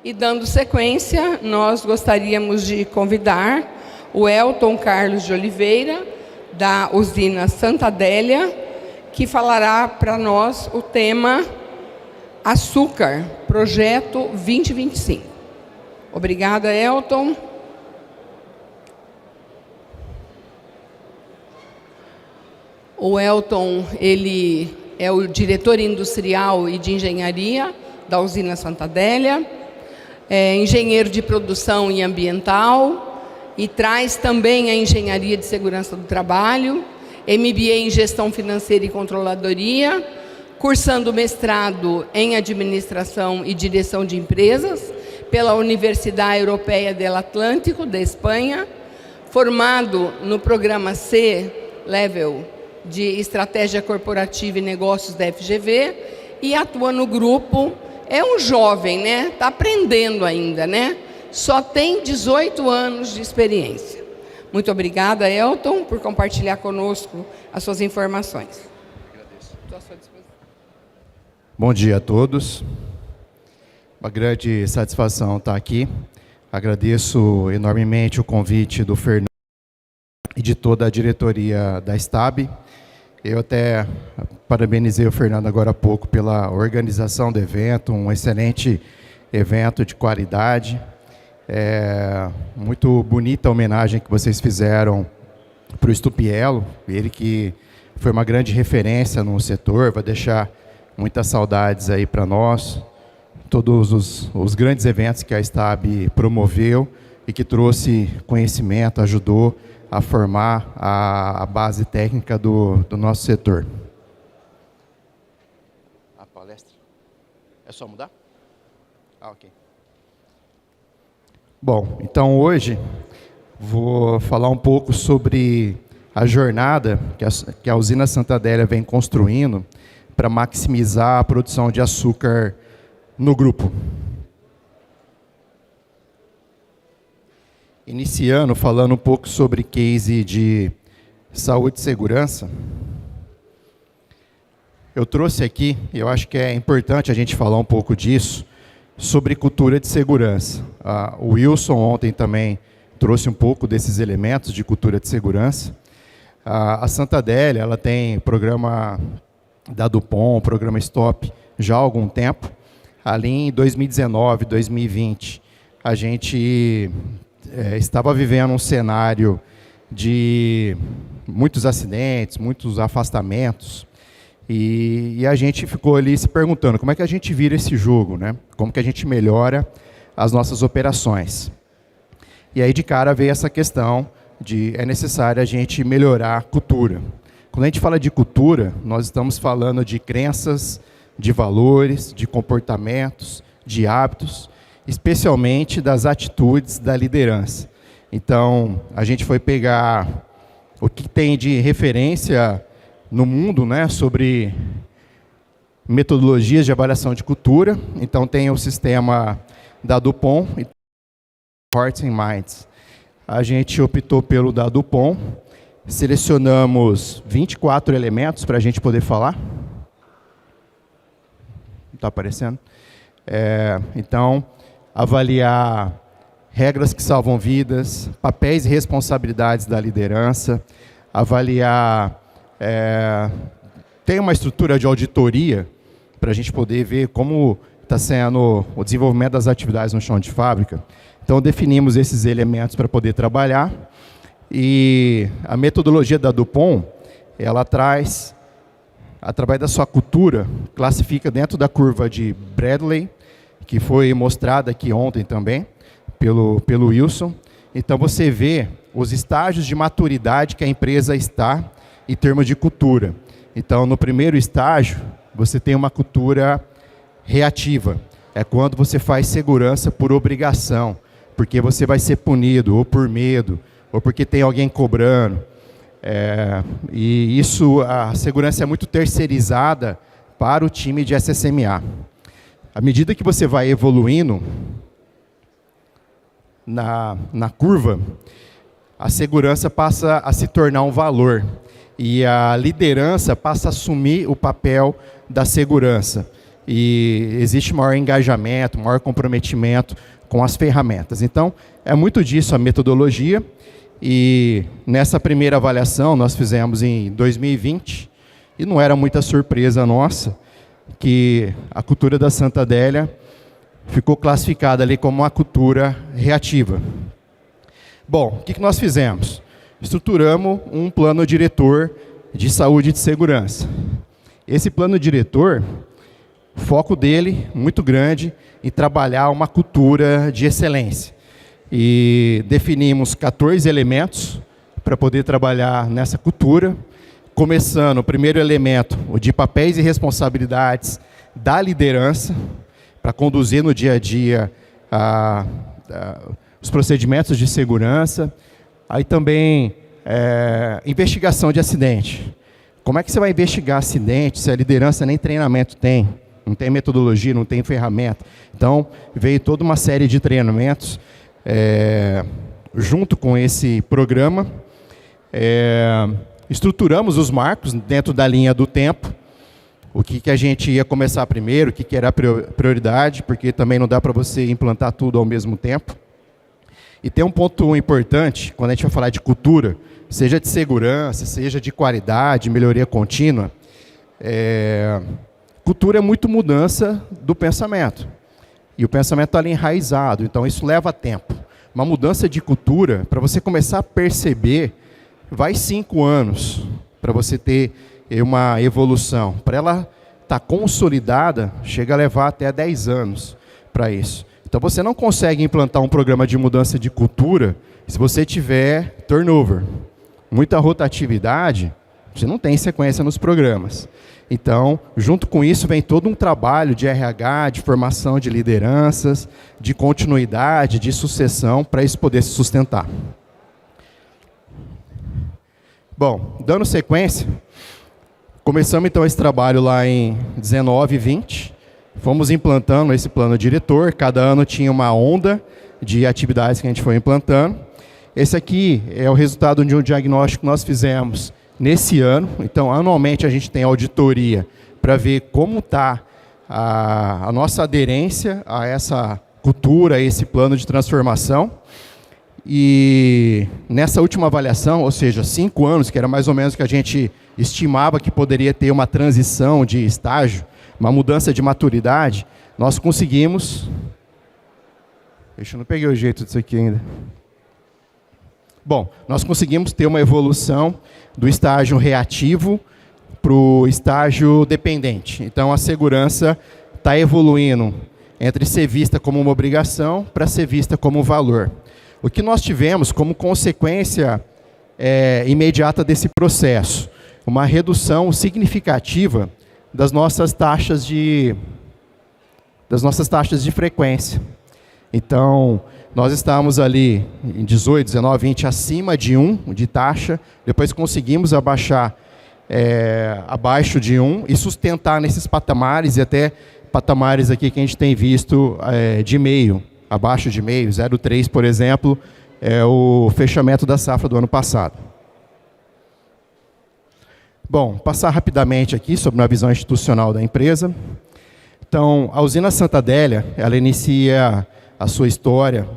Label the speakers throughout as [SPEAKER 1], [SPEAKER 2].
[SPEAKER 1] E dando sequência, nós gostaríamos de convidar o Elton Carlos de Oliveira, da usina Santa Adélia, que falará para nós o tema Açúcar, Projeto 2025. Obrigada, Elton. O Elton, ele é o diretor industrial e de engenharia da usina Santa Adélia, é engenheiro de produção e ambiental e traz também a engenharia de segurança do trabalho, MBA em gestão financeira e controladoria, cursando mestrado em administração e direção de empresas pela Universidade Europeia del Atlântico, da Espanha, formado no programa C-Level de Estratégia Corporativa e Negócios da FGV e atua no grupo. É um jovem, né? Está aprendendo ainda, né? Só tem 18 anos de experiência. Muito obrigada, Elton, por compartilhar conosco as suas informações.
[SPEAKER 2] Agradeço. Estou à sua disposição. Bom dia a todos. Uma grande satisfação estar aqui. Agradeço enormemente o convite do Fernando e de toda a diretoria da STAB. Eu até parabenizei o Fernando agora há pouco pela organização do evento, um excelente evento de qualidade. Muito bonita a homenagem que vocês fizeram para o Stupiello, ele que foi uma grande referência no setor, vai deixar muitas saudades aí para nós. Todos os grandes eventos que a STAB promoveu e que trouxe conhecimento, ajudou a formar a base técnica do nosso setor. A palestra? É só mudar? Ok. Bom, então hoje vou falar um pouco sobre a jornada que a usina Santa Adélia vem construindo para maximizar a produção de açúcar no grupo. Iniciando falando um pouco sobre case de saúde e segurança, eu trouxe aqui, eu acho que é importante a gente falar um pouco disso, sobre cultura de segurança. O Wilson ontem também trouxe um pouco desses elementos de cultura de segurança. A Santa Adélia, ela tem programa da Dupont, programa Stop, já há algum tempo. Ali em 2019, 2020, a gente estava vivendo um cenário de muitos acidentes, muitos afastamentos, e a gente ficou ali se perguntando como é que a gente vira esse jogo, né? Como que a gente melhora as nossas operações. E aí de cara veio essa questão de é necessário a gente melhorar a cultura. Quando a gente fala de cultura, nós estamos falando de crenças, de valores, de comportamentos, de hábitos, especialmente das atitudes da liderança. Então, a gente foi pegar o que tem de referência no mundo, né, sobre metodologias de avaliação de cultura. Então, tem o sistema da Dupont e Hearts and Minds. A gente optou pelo da Dupont, selecionamos 24 elementos para a gente poder falar. Está aparecendo? Então, avaliar regras que salvam vidas, papéis e responsabilidades da liderança, avaliar... tem uma estrutura de auditoria para a gente poder ver como está sendo o desenvolvimento das atividades no chão de fábrica. Então, definimos esses elementos para poder trabalhar. E a metodologia da Dupont, ela traz, através da sua cultura, classifica dentro da curva de Bradley, que foi mostrada aqui ontem também, pelo Wilson. Então, você vê os estágios de maturidade que a empresa está em termos de cultura. Então, no primeiro estágio, você tem uma cultura reativa. É quando você faz segurança por obrigação, porque você vai ser punido, ou por medo, ou porque tem alguém cobrando. E isso, a segurança é muito terceirizada para o time de SSMA. À medida que você vai evoluindo na curva, a segurança passa a se tornar um valor. E a liderança passa a assumir o papel da segurança. e existe maior engajamento, maior comprometimento com as ferramentas. Então, é muito disso a metodologia, e nessa primeira avaliação nós fizemos em 2020, e não era muita surpresa nossa, que a cultura da Santa Adélia ficou classificada ali como uma cultura reativa. Bom, o que nós fizemos? Estruturamos um plano diretor de saúde e de segurança. Esse plano diretor, o foco dele, muito grande, em trabalhar uma cultura de excelência. E definimos 14 elementos para poder trabalhar nessa cultura, começando o primeiro elemento, o de papéis e responsabilidades da liderança, para conduzir no dia a dia os procedimentos de segurança. Aí também investigação de acidente. Como é que você vai investigar acidente se a liderança nem treinamento tem? Não tem metodologia, não tem ferramenta. Então, veio toda uma série de treinamentos junto com esse programa. Estruturamos os marcos dentro da linha do tempo. O que a gente ia começar primeiro, o que era a prioridade, porque também não dá para você implantar tudo ao mesmo tempo. E tem um ponto importante, quando a gente vai falar de cultura, seja de segurança, seja de qualidade, melhoria contínua, cultura é muito mudança do pensamento. E o pensamento está ali enraizado, então isso leva tempo. Uma mudança de cultura, para você começar a perceber, vai 5 anos para você ter uma evolução. Para ela estar consolidada, chega a levar até 10 anos para isso. Então você não consegue implantar um programa de mudança de cultura se você tiver turnover. Muita rotatividade, você não tem sequência nos programas. Então, junto com isso, vem todo um trabalho de RH, de formação de lideranças, de continuidade, de sucessão, para isso poder se sustentar. Bom, dando sequência, começamos então esse trabalho lá em 19 e 20, fomos implantando esse plano diretor, cada ano tinha uma onda de atividades que a gente foi implantando. Esse aqui é o resultado de um diagnóstico que nós fizemos nesse ano. Então, anualmente a gente tem auditoria para ver como está a nossa aderência a essa cultura, a esse plano de transformação. E nessa última avaliação, ou seja, 5 anos, que era mais ou menos que a gente estimava que poderia ter uma transição de estágio, uma mudança de maturidade, nós conseguimos... Eu não peguei o jeito disso aqui ainda. Bom, nós conseguimos ter uma evolução do estágio reativo para o estágio dependente. Então, a segurança está evoluindo entre ser vista como uma obrigação para ser vista como um valor. O que nós tivemos como consequência imediata desse processo? Uma redução significativa das nossas taxas de frequência. Então, nós estávamos ali em 18, 19, 20, acima de 1 de taxa, depois conseguimos abaixar abaixo de 1 e sustentar nesses patamares, e até patamares aqui que a gente tem visto de meio, abaixo de meio, 0,3, por exemplo, é o fechamento da safra do ano passado. Bom, passar rapidamente aqui sobre uma visão institucional da empresa. Então, a usina Santa Adélia, ela inicia a sua história,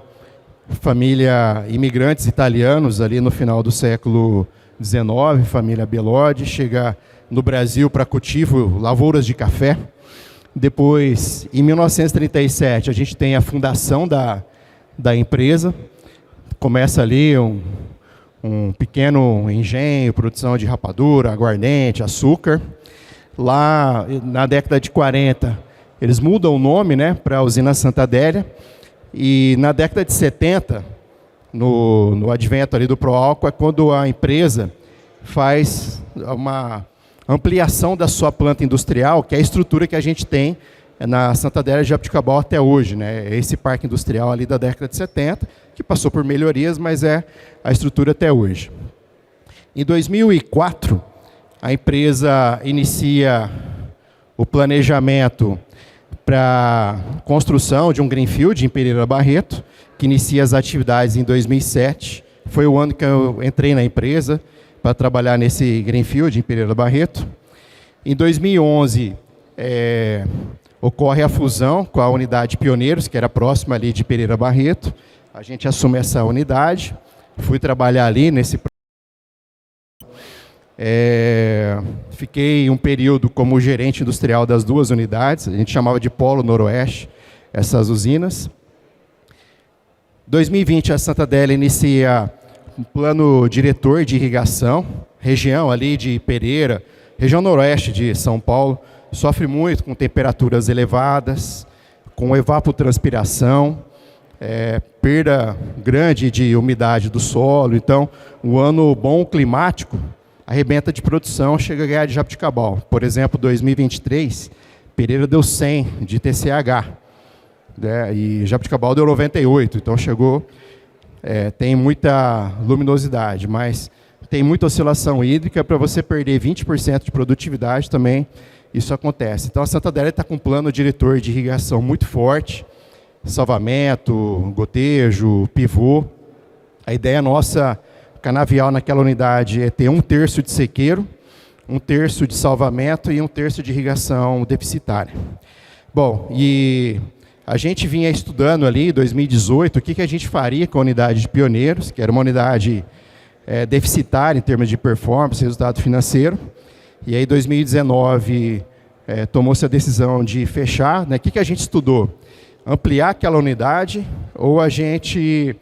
[SPEAKER 2] família imigrantes italianos ali no final do século XIX, família Belodi, chega no Brasil para cultivo, lavouras de café. Depois, em 1937, a gente tem a fundação da empresa, começa ali um pequeno engenho, produção de rapadura, aguardente, açúcar. Lá, na década de 40, eles mudam o nome, né, para a usina Santa Adélia. E na década de 70, no advento ali do Proálcool, é quando a empresa faz uma ampliação da sua planta industrial, que é a estrutura que a gente tem na Santa Adélia de Jaboticabal até hoje, né? Esse parque industrial ali da década de 70, que passou por melhorias, mas é a estrutura até hoje. Em 2004, a empresa inicia o planejamento para construção de um greenfield em Pereira Barreto, que inicia as atividades em 2007. Foi o ano que eu entrei na empresa para trabalhar nesse greenfield em Pereira Barreto. Em 2011, ocorre a fusão com a unidade Pioneiros, que era próxima ali de Pereira Barreto. A gente assume essa unidade, fui trabalhar ali nesse fiquei um período como gerente industrial das duas unidades, a gente chamava de Polo Noroeste, essas usinas. Em 2020, a Santa Adélia inicia um plano diretor de irrigação, região ali de Pereira, região noroeste de São Paulo, sofre muito com temperaturas elevadas, com evapotranspiração, perda grande de umidade do solo. Então, um ano bom climático arrebenta de produção, chega a ganhar de jabuticabal. Por exemplo, 2023, Pereira deu 100 de TCH, né, e jabuticabal deu 98, então chegou, tem muita luminosidade, mas tem muita oscilação hídrica. Para você perder 20% de produtividade também, isso acontece. Então a Santa Adélia está com um plano diretor de irrigação muito forte, salvamento, gotejo, pivô. A ideia nossa, canavial naquela unidade, é ter 1/3 de sequeiro, 1/3 de salvamento e 1/3 de irrigação deficitária. Bom, e a gente vinha estudando ali, em 2018, o que a gente faria com a unidade de Pioneiros, que era uma unidade deficitária em termos de performance, resultado financeiro. E aí, em 2019, tomou-se a decisão de fechar, né? O que a gente estudou? Ampliar aquela unidade ou a gente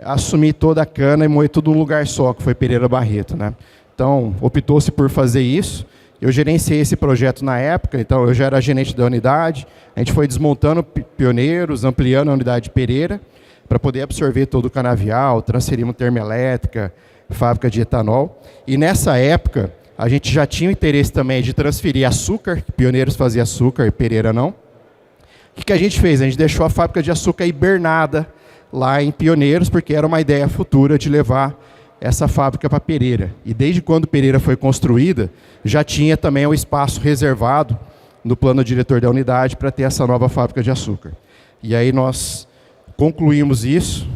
[SPEAKER 2] assumir toda a cana e moer tudo num lugar só, que foi Pereira Barreto, né? Então, optou-se por fazer isso. Eu gerenciei esse projeto na época, então eu já era gerente da unidade. A gente foi desmontando Pioneiros, ampliando a unidade de Pereira, para poder absorver todo o canavial, transferimos termoelétrica, fábrica de etanol. E nessa época, a gente já tinha o interesse também de transferir açúcar, que Pioneiros fazia açúcar e Pereira não. O que a gente fez? A gente deixou a fábrica de açúcar hibernada lá em Pioneiros, porque era uma ideia futura de levar essa fábrica para Pereira. E desde quando Pereira foi construída, já tinha também um espaço reservado no plano diretor da unidade para ter essa nova fábrica de açúcar. E aí nós concluímos isso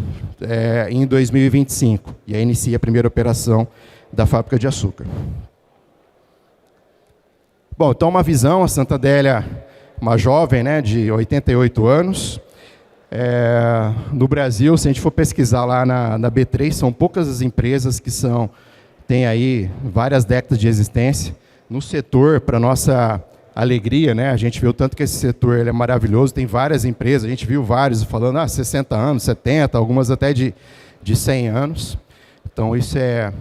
[SPEAKER 2] em 2025, e aí inicia a primeira operação da fábrica de açúcar. Bom, então uma visão, a Santa Adélia, uma jovem, né, de 88 anos, no Brasil, se a gente for pesquisar lá na B3, são poucas as empresas que têm aí várias décadas de existência. No setor, para nossa alegria, né, a gente viu tanto que esse setor ele é maravilhoso, tem várias empresas, a gente viu vários falando 60 anos, 70, algumas até de 100 anos. Então isso é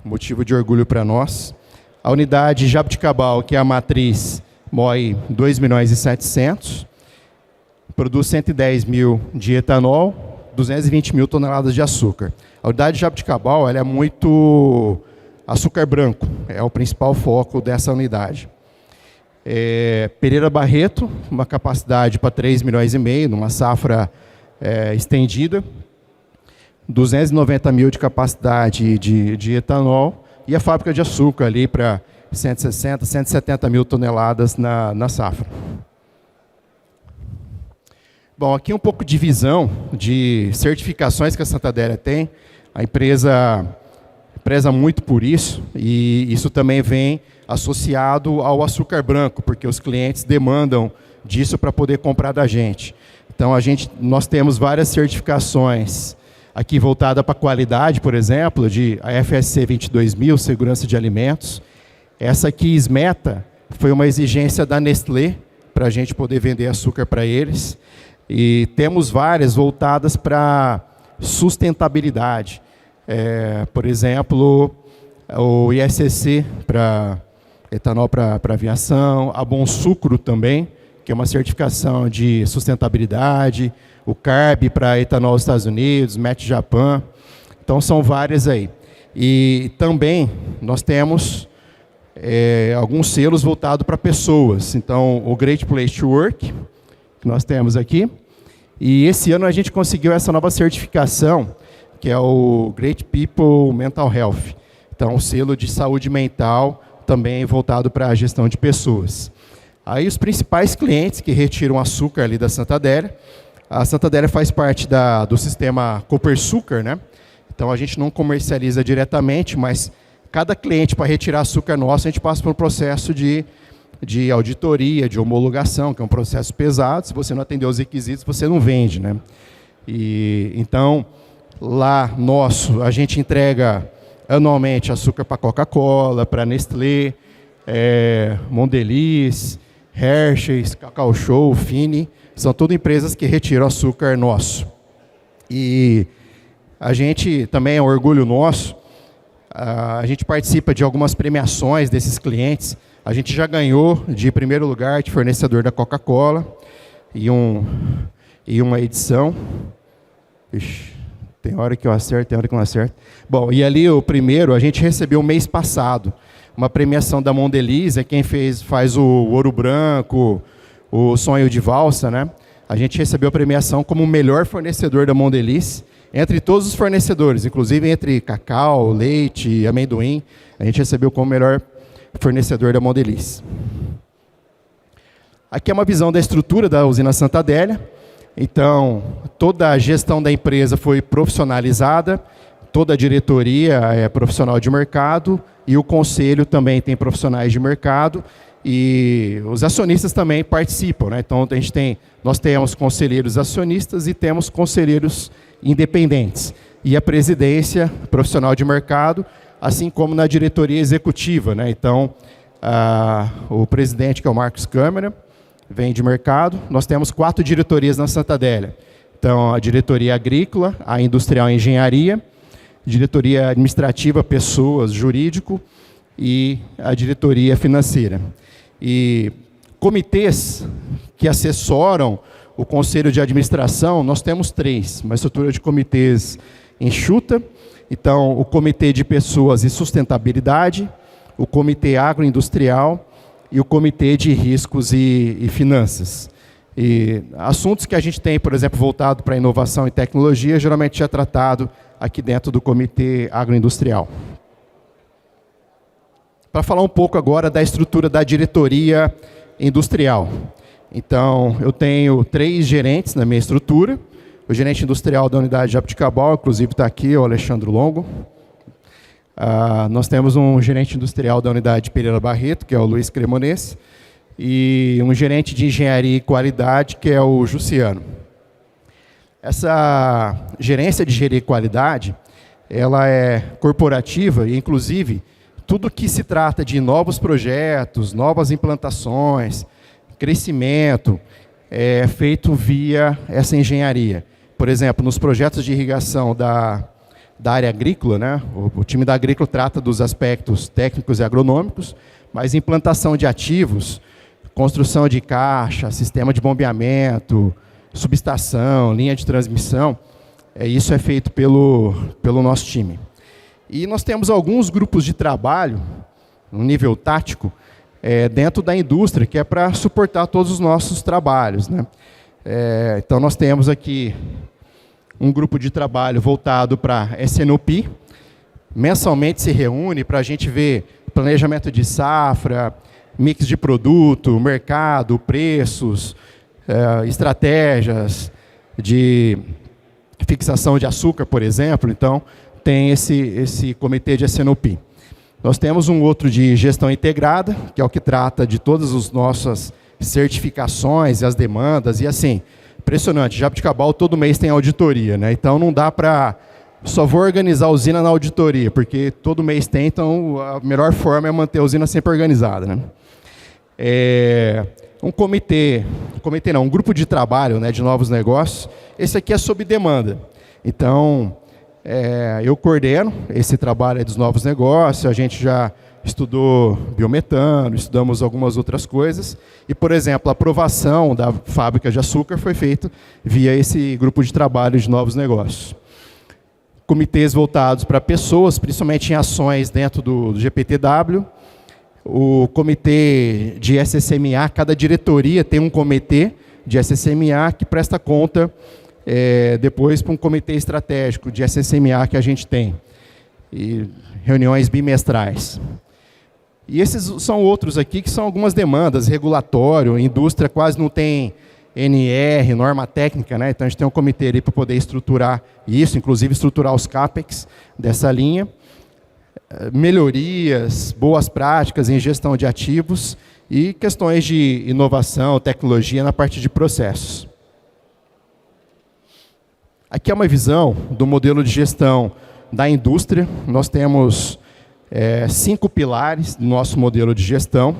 [SPEAKER 2] motivo de orgulho para nós. A unidade Jabuticabal, que é a matriz, moe 2.700.000, produz 110 mil de etanol, 220 mil toneladas de açúcar. A unidade Jabuticabal ela é muito açúcar branco, é o principal foco dessa unidade. Pereira Barreto, uma capacidade para 3,5 milhões, numa safra estendida, 290 mil de capacidade de etanol, e a fábrica de açúcar ali para 160, 170 mil toneladas na safra. Bom, aqui um pouco de visão de certificações que a Santa Adélia tem. A empresa preza muito por isso, e isso também vem associado ao açúcar branco, porque os clientes demandam disso para poder comprar da gente. Então, nós temos várias certificações aqui voltada para a qualidade, por exemplo, de a FSC 22000, segurança de alimentos. Essa aqui, SMETA, foi uma exigência da Nestlé para a gente poder vender açúcar para eles. E temos várias voltadas para sustentabilidade. Por exemplo, o ISCC para etanol para aviação, a Bom Sucro também, que é uma certificação de sustentabilidade, o CARB para etanol dos Estados Unidos, MET Japan. Então, são várias aí. E também nós temos alguns selos voltados para pessoas. Então, o Great Place to Work, que nós temos aqui. E esse ano a gente conseguiu essa nova certificação, que é o Great People Mental Health. Então, o selo de saúde mental, também voltado para a gestão de pessoas. Aí, os principais clientes que retiram açúcar ali da Santa Adélia, a Santa Adélia faz parte do sistema Copersucar, né? Então, a gente não comercializa diretamente, mas cada cliente, para retirar açúcar nosso, a gente passa por um processo de de auditoria, de homologação, que é um processo pesado. Se você não atender os requisitos, você não vende, né? Então, lá a gente entrega anualmente açúcar para Coca-Cola, para Nestlé, Mondelez, Hershey's, Cacau Show, Fini, são tudo empresas que retiram açúcar nosso. E a gente também é um orgulho nosso, a gente participa de algumas premiações desses clientes. A gente já ganhou de primeiro lugar de fornecedor da Coca-Cola e uma edição. Ixi, tem hora que eu acerto, tem hora que eu não acerto. Bom, e ali o primeiro a gente recebeu mês passado uma premiação da Mondelez, é quem faz o Ouro Branco, o Sonho de Valsa, né? A gente recebeu a premiação como o melhor fornecedor da Mondelez, entre todos os fornecedores, inclusive entre cacau, leite, amendoim, a gente recebeu como o melhor fornecedor da Mondelez. Aqui é uma visão da estrutura da usina Santa Adélia. Então, toda a gestão da empresa foi profissionalizada, toda a diretoria é profissional de mercado e o conselho também tem profissionais de mercado e os acionistas também participam, né? Então, nós temos conselheiros acionistas e temos conselheiros independentes. E a presidência profissional de mercado, assim como na diretoria executiva, né? Então, o presidente, que é o Marcos Câmara, vem de mercado. Nós temos 4 diretorias na Santa Adélia. Então, a diretoria agrícola, a industrial e engenharia, diretoria administrativa, pessoas, jurídico e a diretoria financeira. E comitês que assessoram o conselho de administração, nós temos 3, uma estrutura de comitês enxuta. Então, o comitê de pessoas e sustentabilidade, o comitê agroindustrial e o comitê de riscos e finanças. E assuntos que a gente tem, por exemplo, voltado para inovação e tecnologia, geralmente é tratado aqui dentro do comitê agroindustrial. Para falar um pouco agora da estrutura da diretoria industrial. Então, eu tenho 3 gerentes na minha estrutura. O gerente industrial da unidade de Jabuticabal, inclusive está aqui, o Alexandre Longo. Nós temos um gerente industrial da unidade de Pereira Barreto, que é o Luiz Cremonês, e um gerente de engenharia e qualidade, que é o Jussiano. Essa gerência de engenharia e qualidade, ela é corporativa e, inclusive, tudo que se trata de novos projetos, novas implantações, crescimento, é feito via essa engenharia. Por exemplo, nos projetos de irrigação da área agrícola, né? O time da agrícola trata dos aspectos técnicos e agronômicos, mas implantação de ativos, construção de caixa, sistema de bombeamento, subestação, linha de transmissão, isso é feito pelo nosso time. E nós temos alguns grupos de trabalho, no nível tático, dentro da indústria, que é para suportar todos os nossos trabalhos, né? Então, nós temos aqui um grupo de trabalho voltado para SNOP, mensalmente se reúne para a gente ver planejamento de safra, mix de produto, mercado, preços, estratégias de fixação de açúcar, por exemplo. Então, tem esse comitê de SNOP. Nós temos um outro de gestão integrada, que é o que trata de todas as nossas certificações e as demandas, e assim, impressionante, Jabuticabal todo mês tem auditoria, né? Então não dá para, só vou organizar a usina na auditoria, porque todo mês tem, então a melhor forma é manter a usina sempre organizada, né? Um grupo de trabalho, né, de novos negócios, esse aqui é sob demanda. Então, eu coordeno esse trabalho dos novos negócios, a gente já estudou biometano, estudamos algumas outras coisas, e, por exemplo, a aprovação da fábrica de açúcar foi feita via esse grupo de trabalho de novos negócios. Comitês voltados para pessoas, principalmente em ações dentro do GPTW, o comitê de SSMA, cada diretoria tem um comitê de SSMA que presta conta depois para um comitê estratégico de SSMA que a gente tem, e reuniões bimestrais. E esses são outros aqui que são algumas demandas, regulatório, indústria quase não tem NR, norma técnica, né? Então a gente tem um comitê ali para poder estruturar isso, inclusive estruturar os CAPEX dessa linha, melhorias, boas práticas em gestão de ativos e questões de inovação, tecnologia na parte de processos. Aqui é uma visão do modelo de gestão da indústria. Nós temos 5 pilares do nosso modelo de gestão.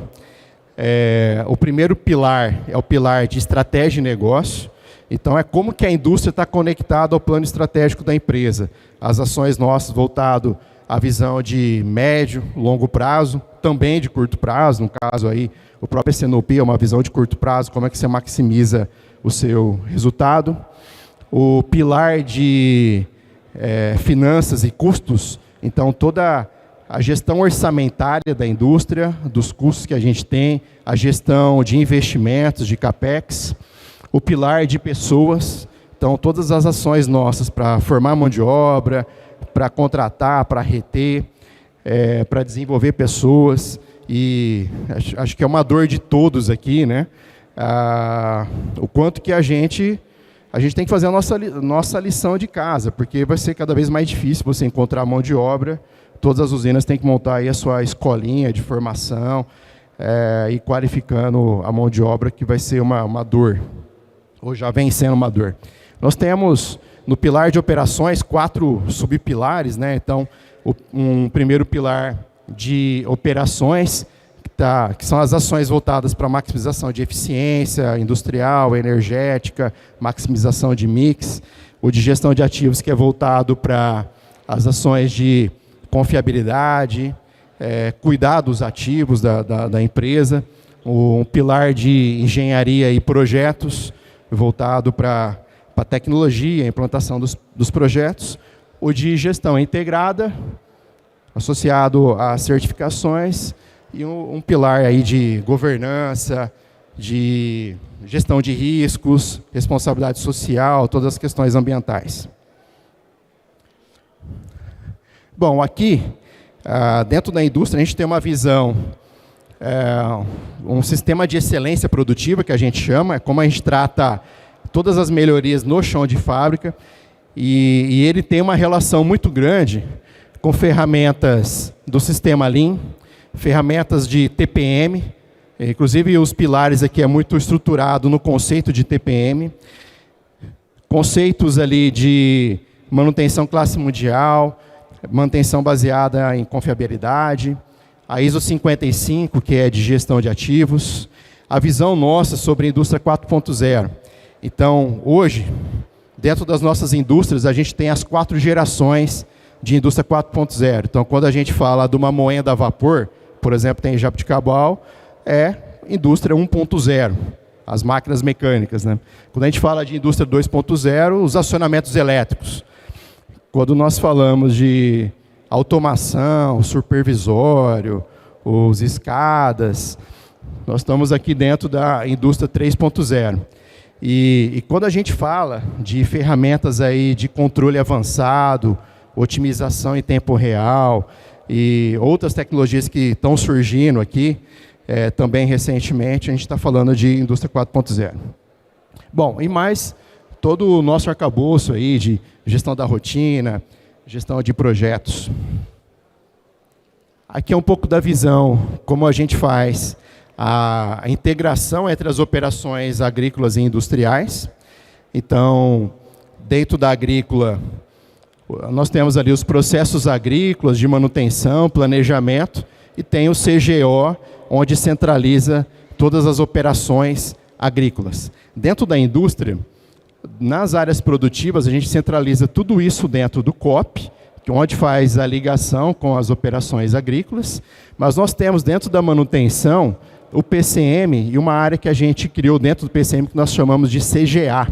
[SPEAKER 2] O primeiro pilar é o pilar de estratégia e negócio. Então, é como que a indústria está conectada ao plano estratégico da empresa. As ações nossas voltado à visão de médio, longo prazo, também de curto prazo. No caso, aí, o próprio S&OP é uma visão de curto prazo, como é que você maximiza o seu resultado. O pilar de finanças e custos, então toda a gestão orçamentária da indústria, dos custos que a gente tem, a gestão de investimentos, de CAPEX. O pilar de pessoas, então todas as ações nossas para formar mão de obra, para contratar, para reter, para desenvolver pessoas. E acho que é uma dor de todos aqui, né? O quanto que a gente tem que fazer a nossa lição de casa, porque vai ser cada vez mais difícil você encontrar mão de obra. Todas as usinas têm que montar aí a sua escolinha de formação e qualificando a mão de obra, que vai ser uma dor, ou já vem sendo uma dor. Nós temos, no pilar de operações, 4 subpilares, né? Então, um primeiro pilar de operações, que são as ações voltadas para a maximização de eficiência industrial, energética, maximização de mix. O de gestão de ativos, que é voltado para as ações de confiabilidade, cuidar dos ativos da empresa. Um pilar de engenharia e projetos, voltado para a tecnologia, a implantação dos projetos. O de gestão integrada, associado às certificações. E um pilar aí de governança, de gestão de riscos, responsabilidade social, todas as questões ambientais. Bom, aqui, dentro da indústria, a gente tem uma visão, um sistema de excelência produtiva, que a gente chama, é como a gente trata todas as melhorias no chão de fábrica, e ele tem uma relação muito grande com ferramentas do sistema Lean, ferramentas de TPM, inclusive os pilares aqui é muito estruturado no conceito de TPM, conceitos ali de manutenção classe mundial, manutenção baseada em confiabilidade, a ISO 55, que é de gestão de ativos, a visão nossa sobre a indústria 4.0. Então, hoje, dentro das nossas indústrias, a gente tem as 4 gerações de indústria 4.0. Então, quando a gente fala de uma moenda a vapor, por exemplo, tem em Jaboticabal, é indústria 1.0, as máquinas mecânicas, né? Quando a gente fala de indústria 2.0, os acionamentos elétricos. Quando nós falamos de automação, supervisório, os escadas, nós estamos aqui dentro da indústria 3.0. E quando a gente fala de ferramentas aí de controle avançado, otimização em tempo real, e outras tecnologias que estão surgindo aqui, também recentemente, a gente está falando de indústria 4.0. Bom, e mais todo o nosso arcabouço aí de gestão da rotina, gestão de projetos. Aqui é um pouco da visão, como a gente faz a integração entre as operações agrícolas e industriais. Então, dentro da agrícola, nós temos ali os processos agrícolas de manutenção, planejamento, e tem o CGO, onde centraliza todas as operações agrícolas. Dentro da indústria, nas áreas produtivas, a gente centraliza tudo isso dentro do COP, onde faz a ligação com as operações agrícolas, mas nós temos dentro da manutenção o PCM e uma área que a gente criou dentro do PCM que nós chamamos de CGA,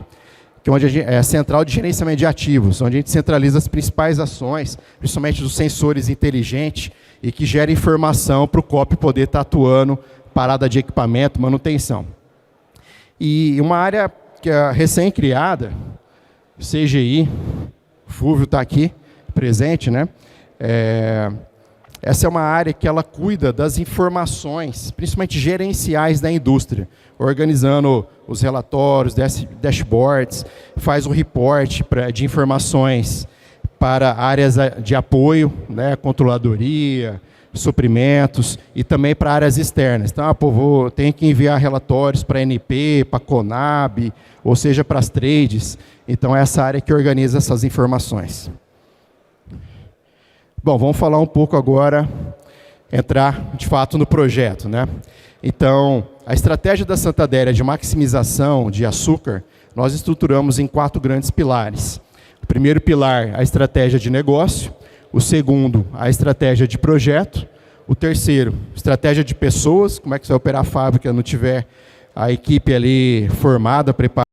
[SPEAKER 2] que é a Central de Gerenciamento de Ativos, onde a gente centraliza as principais ações, principalmente dos sensores inteligentes, e que gera informação para o COP poder estar atuando, parada de equipamento, manutenção. E uma área que é recém-criada, CGI, o Fúvio está aqui, presente, né? Essa é uma área que ela cuida das informações, principalmente gerenciais da indústria, organizando os relatórios, dashboards, faz o report de informações para áreas de apoio, né, controladoria, suprimentos e também para áreas externas. Então, tem que enviar relatórios para a ANP, para a Conab, ou seja, para as trades. Então, é essa área que organiza essas informações. Bom, vamos falar um pouco agora, entrar de fato no projeto, né? Então, a estratégia da Santa Adélia de maximização de açúcar, nós estruturamos em 4 grandes pilares. O primeiro pilar, a estratégia de negócio. O segundo, a estratégia de projeto. O terceiro, estratégia de pessoas, como é que você vai operar a fábrica, não tiver a equipe ali formada, preparada.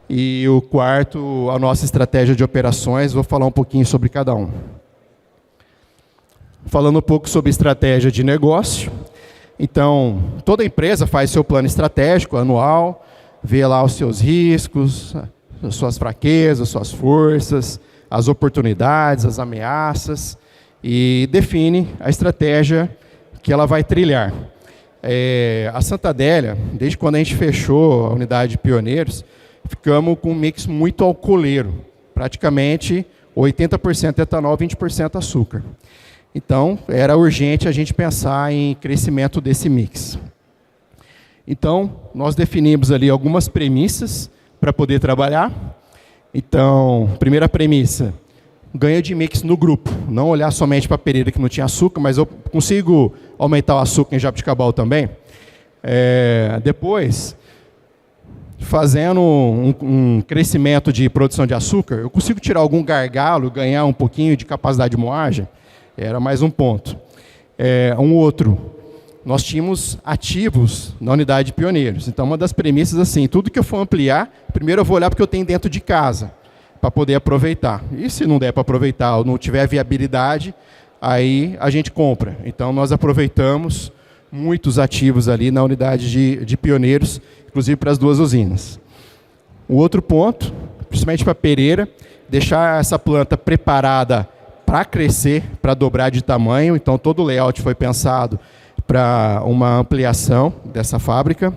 [SPEAKER 2] E o quarto, a nossa estratégia de operações, vou falar um pouquinho sobre cada um. Falando um pouco sobre estratégia de negócio. Então, toda empresa faz seu plano estratégico anual, vê lá os seus riscos, as suas fraquezas, suas forças, as oportunidades, as ameaças, e define a estratégia que ela vai trilhar. A Santa Adélia, desde quando a gente fechou a unidade de pioneiros, ficamos com um mix muito alcooleiro, praticamente 80% etanol, 20% açúcar. Então, era urgente a gente pensar em crescimento desse mix. Então, nós definimos ali algumas premissas para poder trabalhar. Então, primeira premissa, ganho de mix no grupo. Não olhar somente para a Pereira que não tinha açúcar, mas eu consigo aumentar o açúcar em Jabuticabal também. Depois, fazendo um crescimento de produção de açúcar, eu consigo tirar algum gargalo, ganhar um pouquinho de capacidade de moagem. Era mais um ponto. Um outro, nós tínhamos ativos na unidade de pioneiros. Então, uma das premissas, assim, tudo que eu for ampliar, primeiro eu vou olhar porque eu tenho dentro de casa, para poder aproveitar. E se não der para aproveitar ou não tiver viabilidade, aí a gente compra. Então, nós aproveitamos muitos ativos ali na unidade de pioneiros, inclusive para as 2 usinas. Um outro ponto, principalmente para a Pereira, deixar essa planta preparada para crescer, para dobrar de tamanho. Então, todo o layout foi pensado para uma ampliação dessa fábrica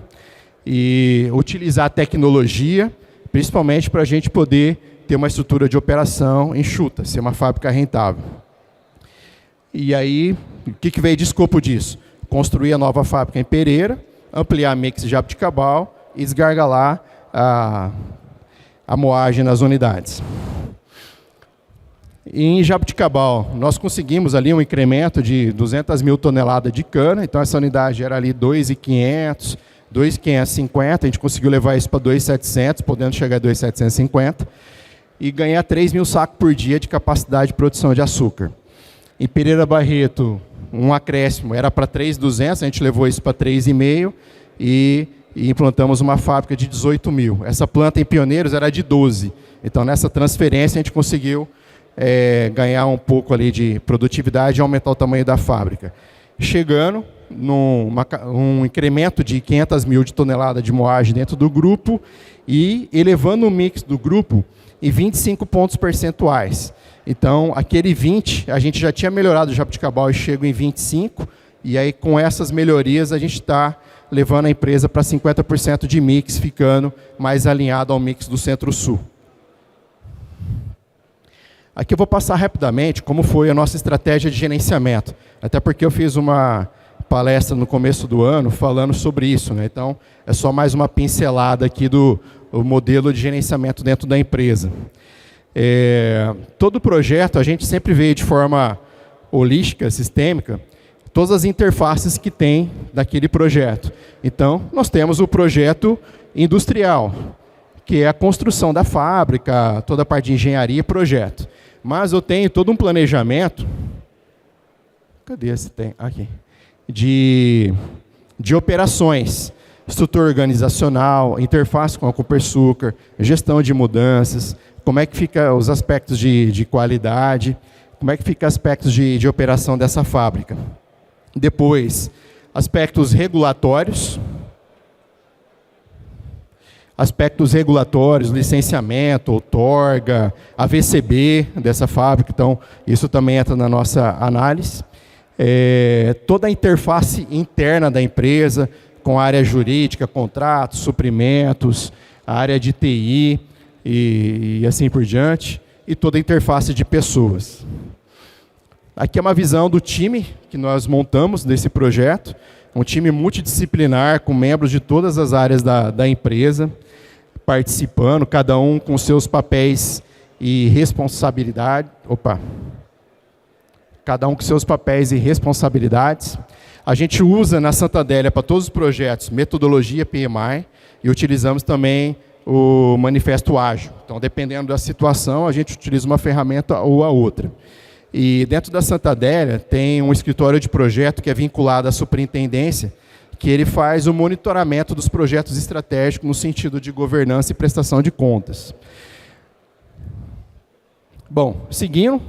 [SPEAKER 2] e utilizar a tecnologia, principalmente para a gente poder ter uma estrutura de operação enxuta, ser uma fábrica rentável. E aí, o que veio de escopo disso? Construir a nova fábrica em Pereira, ampliar a mix de Jabuticabal e desgargalar a moagem nas unidades. Em Jabuticabal, nós conseguimos ali um incremento de 200 mil toneladas de cana, então essa unidade era ali 2.500, 2.550, a gente conseguiu levar isso para 2.700, podendo chegar a 2.750, e ganhar 3 mil sacos por dia de capacidade de produção de açúcar. Em Pereira Barreto, um acréscimo era para 3.200, a gente levou isso para 3,5 e implantamos uma fábrica de 18 mil. Essa planta em Pioneiros era de 12, então nessa transferência a gente conseguiu ganhar um pouco ali de produtividade e aumentar o tamanho da fábrica. Chegando um incremento de 500 mil de tonelada de moagem dentro do grupo e elevando o mix do grupo em 25 pontos percentuais. Então, aquele 20, a gente já tinha melhorado o Jabuticabal e chega em 25, e aí com essas melhorias a gente está levando a empresa para 50% de mix, ficando mais alinhado ao mix do Centro-Sul. Aqui eu vou passar rapidamente como foi a nossa estratégia de gerenciamento, até porque eu fiz uma palestra no começo do ano falando sobre isso, né? Então, é só mais uma pincelada aqui do modelo de gerenciamento dentro da empresa. Todo projeto a gente sempre vê de forma holística, sistêmica, todas as interfaces que tem daquele projeto. Então, nós temos o projeto industrial, que é a construção da fábrica, toda a parte de engenharia e projeto. Mas eu tenho todo um planejamento, cadê esse tem? Aqui. De operações, estrutura organizacional, interface com a Copersucar, gestão de mudanças, como é que fica os aspectos de qualidade, como é que fica aspectos de operação dessa fábrica. Depois, aspectos regulatórios, licenciamento, outorga, AVCB dessa fábrica, então isso também entra na nossa análise. Toda a interface interna da empresa, com a área jurídica, contratos, suprimentos, a área de TI e assim por diante, e toda a interface de pessoas. Aqui é uma visão do time que nós montamos desse projeto, um time multidisciplinar com membros de todas as áreas da empresa, participando, cada um com seus papéis e responsabilidade. Cada um com seus papéis e responsabilidades. A gente usa na Santa Adélia para todos os projetos metodologia PMI e utilizamos também o manifesto ágil. Então, dependendo da situação, a gente utiliza uma ferramenta ou a outra. E dentro da Santa Adélia tem um escritório de projeto que é vinculado à superintendência, que ele faz o monitoramento dos projetos estratégicos no sentido de governança e prestação de contas. Bom, seguindo,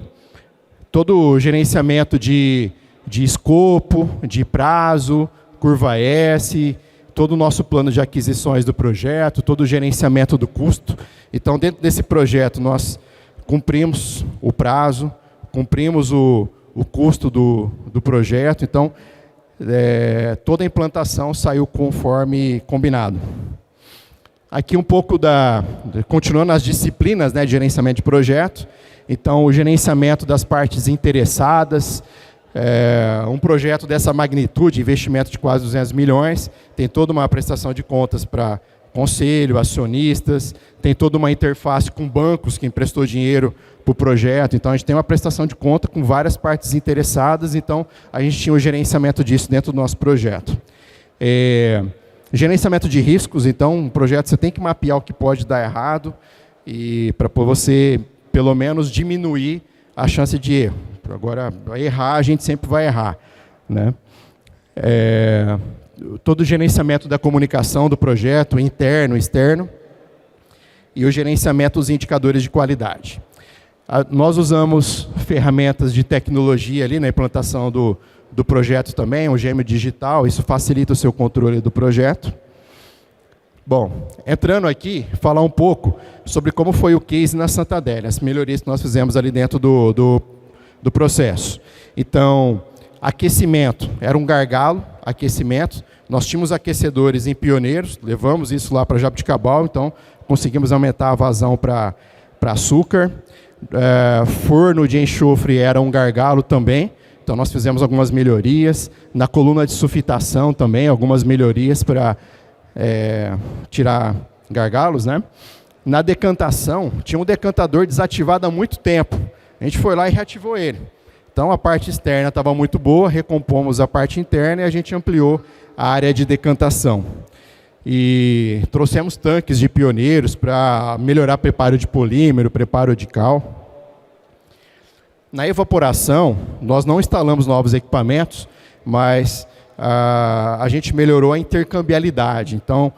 [SPEAKER 2] todo o gerenciamento de escopo, de prazo, curva S, todo o nosso plano de aquisições do projeto, todo o gerenciamento do custo. Então, dentro desse projeto, nós cumprimos o prazo, cumprimos o custo do projeto. Então, toda a implantação saiu conforme combinado. Aqui um pouco continuando as disciplinas, né, de gerenciamento de projeto. Então, o gerenciamento das partes interessadas. Um projeto dessa magnitude, investimento de quase 200 milhões, tem toda uma prestação de contas para conselho, acionistas, tem toda uma interface com bancos que emprestou dinheiro para o projeto. Então, a gente tem uma prestação de conta com várias partes interessadas, então a gente tinha o gerenciamento disso dentro do nosso projeto. Gerenciamento de riscos, então, um projeto você tem que mapear o que pode dar errado e para você, pelo menos, diminuir a chance de erro. Agora, errar, a gente sempre vai errar, né? Todo o gerenciamento da comunicação do projeto, interno, externo, e o gerenciamento dos indicadores de qualidade. Nós usamos ferramentas de tecnologia ali na implantação do projeto também, o gêmeo digital, isso facilita o seu controle do projeto. Bom, entrando aqui, falar um pouco sobre como foi o case na Santa Adélia, as melhorias que nós fizemos ali dentro do processo. Então, aquecimento, era um gargalo, aquecimento. Nós tínhamos aquecedores em Pioneiros, levamos isso lá para Jaboticabal, então conseguimos aumentar a vazão para açúcar. Forno de enxofre era um gargalo também, então nós fizemos algumas melhorias. Na coluna de sulfitação também, algumas melhorias para tirar gargalos, né? Na decantação, tinha um decantador desativado há muito tempo. A gente foi lá e reativou ele. Então, a parte externa estava muito boa, recompomos a parte interna e a gente ampliou a área de decantação. E trouxemos tanques de Pioneiros para melhorar preparo de polímero, preparo de cal. Na evaporação, nós não instalamos novos equipamentos, mas a gente melhorou a intercambiabilidade. Então,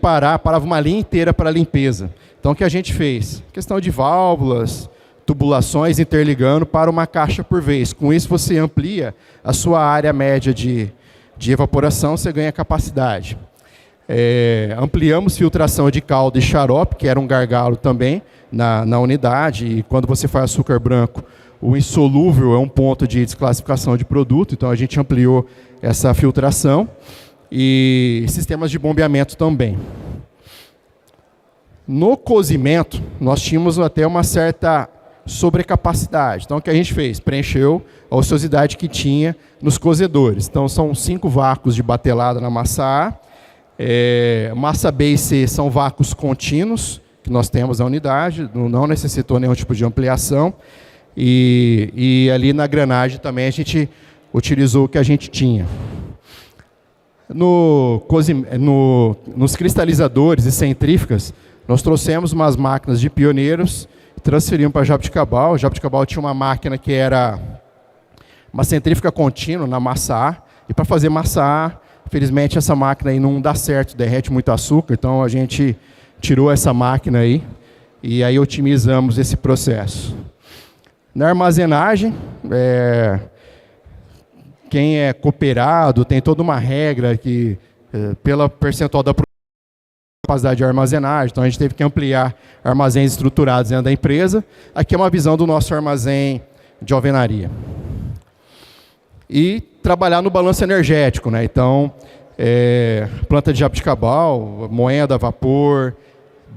[SPEAKER 2] parava uma linha inteira para limpeza. Então, o que a gente fez? Questão de válvulas, tubulações interligando para uma caixa por vez. Com isso, você amplia a sua área média de evaporação, você ganha capacidade. Ampliamos filtração de calda e xarope, que era um gargalo também na unidade. E quando você faz açúcar branco, o insolúvel é um ponto de desclassificação de produto, então a gente ampliou essa filtração. E sistemas de bombeamento também. No cozimento, nós tínhamos até uma certa sobrecapacidade. Então, o que a gente fez? Preencheu a ociosidade que tinha nos cozedores. Então, são 5 vácuos de batelada na massa A. Massa B e C são vácuos contínuos, que nós temos na unidade, não necessitou nenhum tipo de ampliação. E ali na granagem também a gente utilizou o que a gente tinha. Nos cristalizadores e centrífugas, nós trouxemos umas máquinas de Pioneiros, transferimos para Jaboticabal. Jaboticabal tinha uma máquina que era uma centrífuga contínua na massa A, e para fazer massa A, infelizmente essa máquina aí não dá certo, derrete muito açúcar, então a gente tirou essa máquina aí, e aí otimizamos esse processo. Na armazenagem, quem é cooperado tem toda uma regra que, pela percentual da capacidade de armazenagem, então a gente teve que ampliar armazéns estruturados dentro da empresa. Aqui é uma visão do nosso armazém de alvenaria. E trabalhar no balanço energético, né? Então, planta de Jaboticabal, moenda, vapor,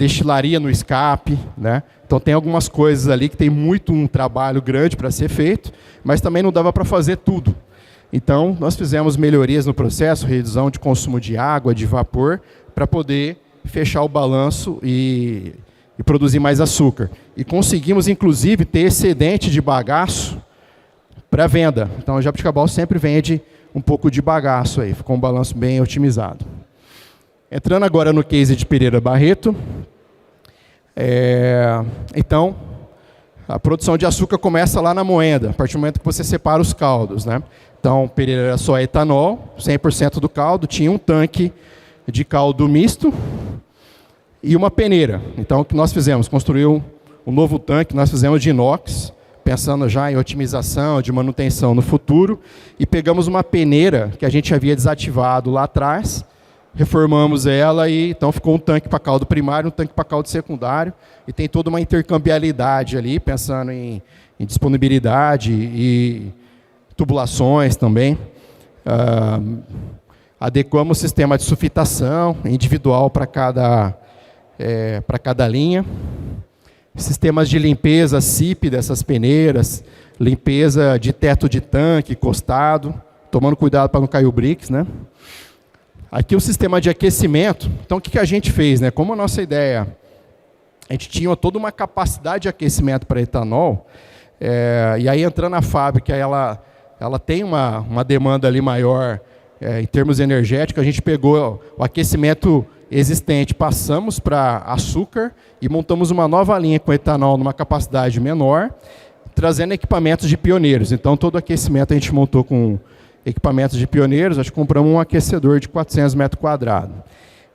[SPEAKER 2] destilaria no escape, né? Então tem algumas coisas ali que tem um trabalho grande para ser feito, mas também não dava para fazer tudo. Então nós fizemos melhorias no processo, redução de consumo de água, de vapor, para poder fechar o balanço e produzir mais açúcar. E conseguimos, inclusive, ter excedente de bagaço para venda. Então a Jabuticabal sempre vende um pouco de bagaço aí, ficou um balanço bem otimizado. Entrando agora no case de Pereira Barreto, então a produção de açúcar começa lá na moenda, a partir do momento que você separa os caldos, né? Então Pereira era só etanol, 100% do caldo, tinha um tanque de caldo misto e uma peneira. Então o que nós fizemos? Construiu um novo tanque, nós fizemos de inox, pensando já em otimização, de manutenção no futuro, e pegamos uma peneira que a gente havia desativado lá atrás, reformamos ela e então ficou um tanque para caldo primário, um tanque para caldo secundário, e tem toda uma intercambiabilidade ali, pensando em disponibilidade e tubulações também. Adequamos o sistema de sulfitação individual para cada linha. Sistemas de limpeza SIP dessas peneiras, limpeza de teto de tanque, costado, tomando cuidado para não cair o brix, né? Aqui o sistema de aquecimento. Então o que a gente fez, né? Como a nossa ideia, a gente tinha toda uma capacidade de aquecimento para etanol, e aí entrando na fábrica, ela tem uma demanda ali maior em termos energéticos, a gente pegou o aquecimento existente, passamos para açúcar e montamos uma nova linha com etanol numa capacidade menor, trazendo equipamentos de pioneiros. Então, todo o aquecimento a gente montou com equipamentos de pioneiros, acho que compramos um aquecedor de 400 metros quadrados.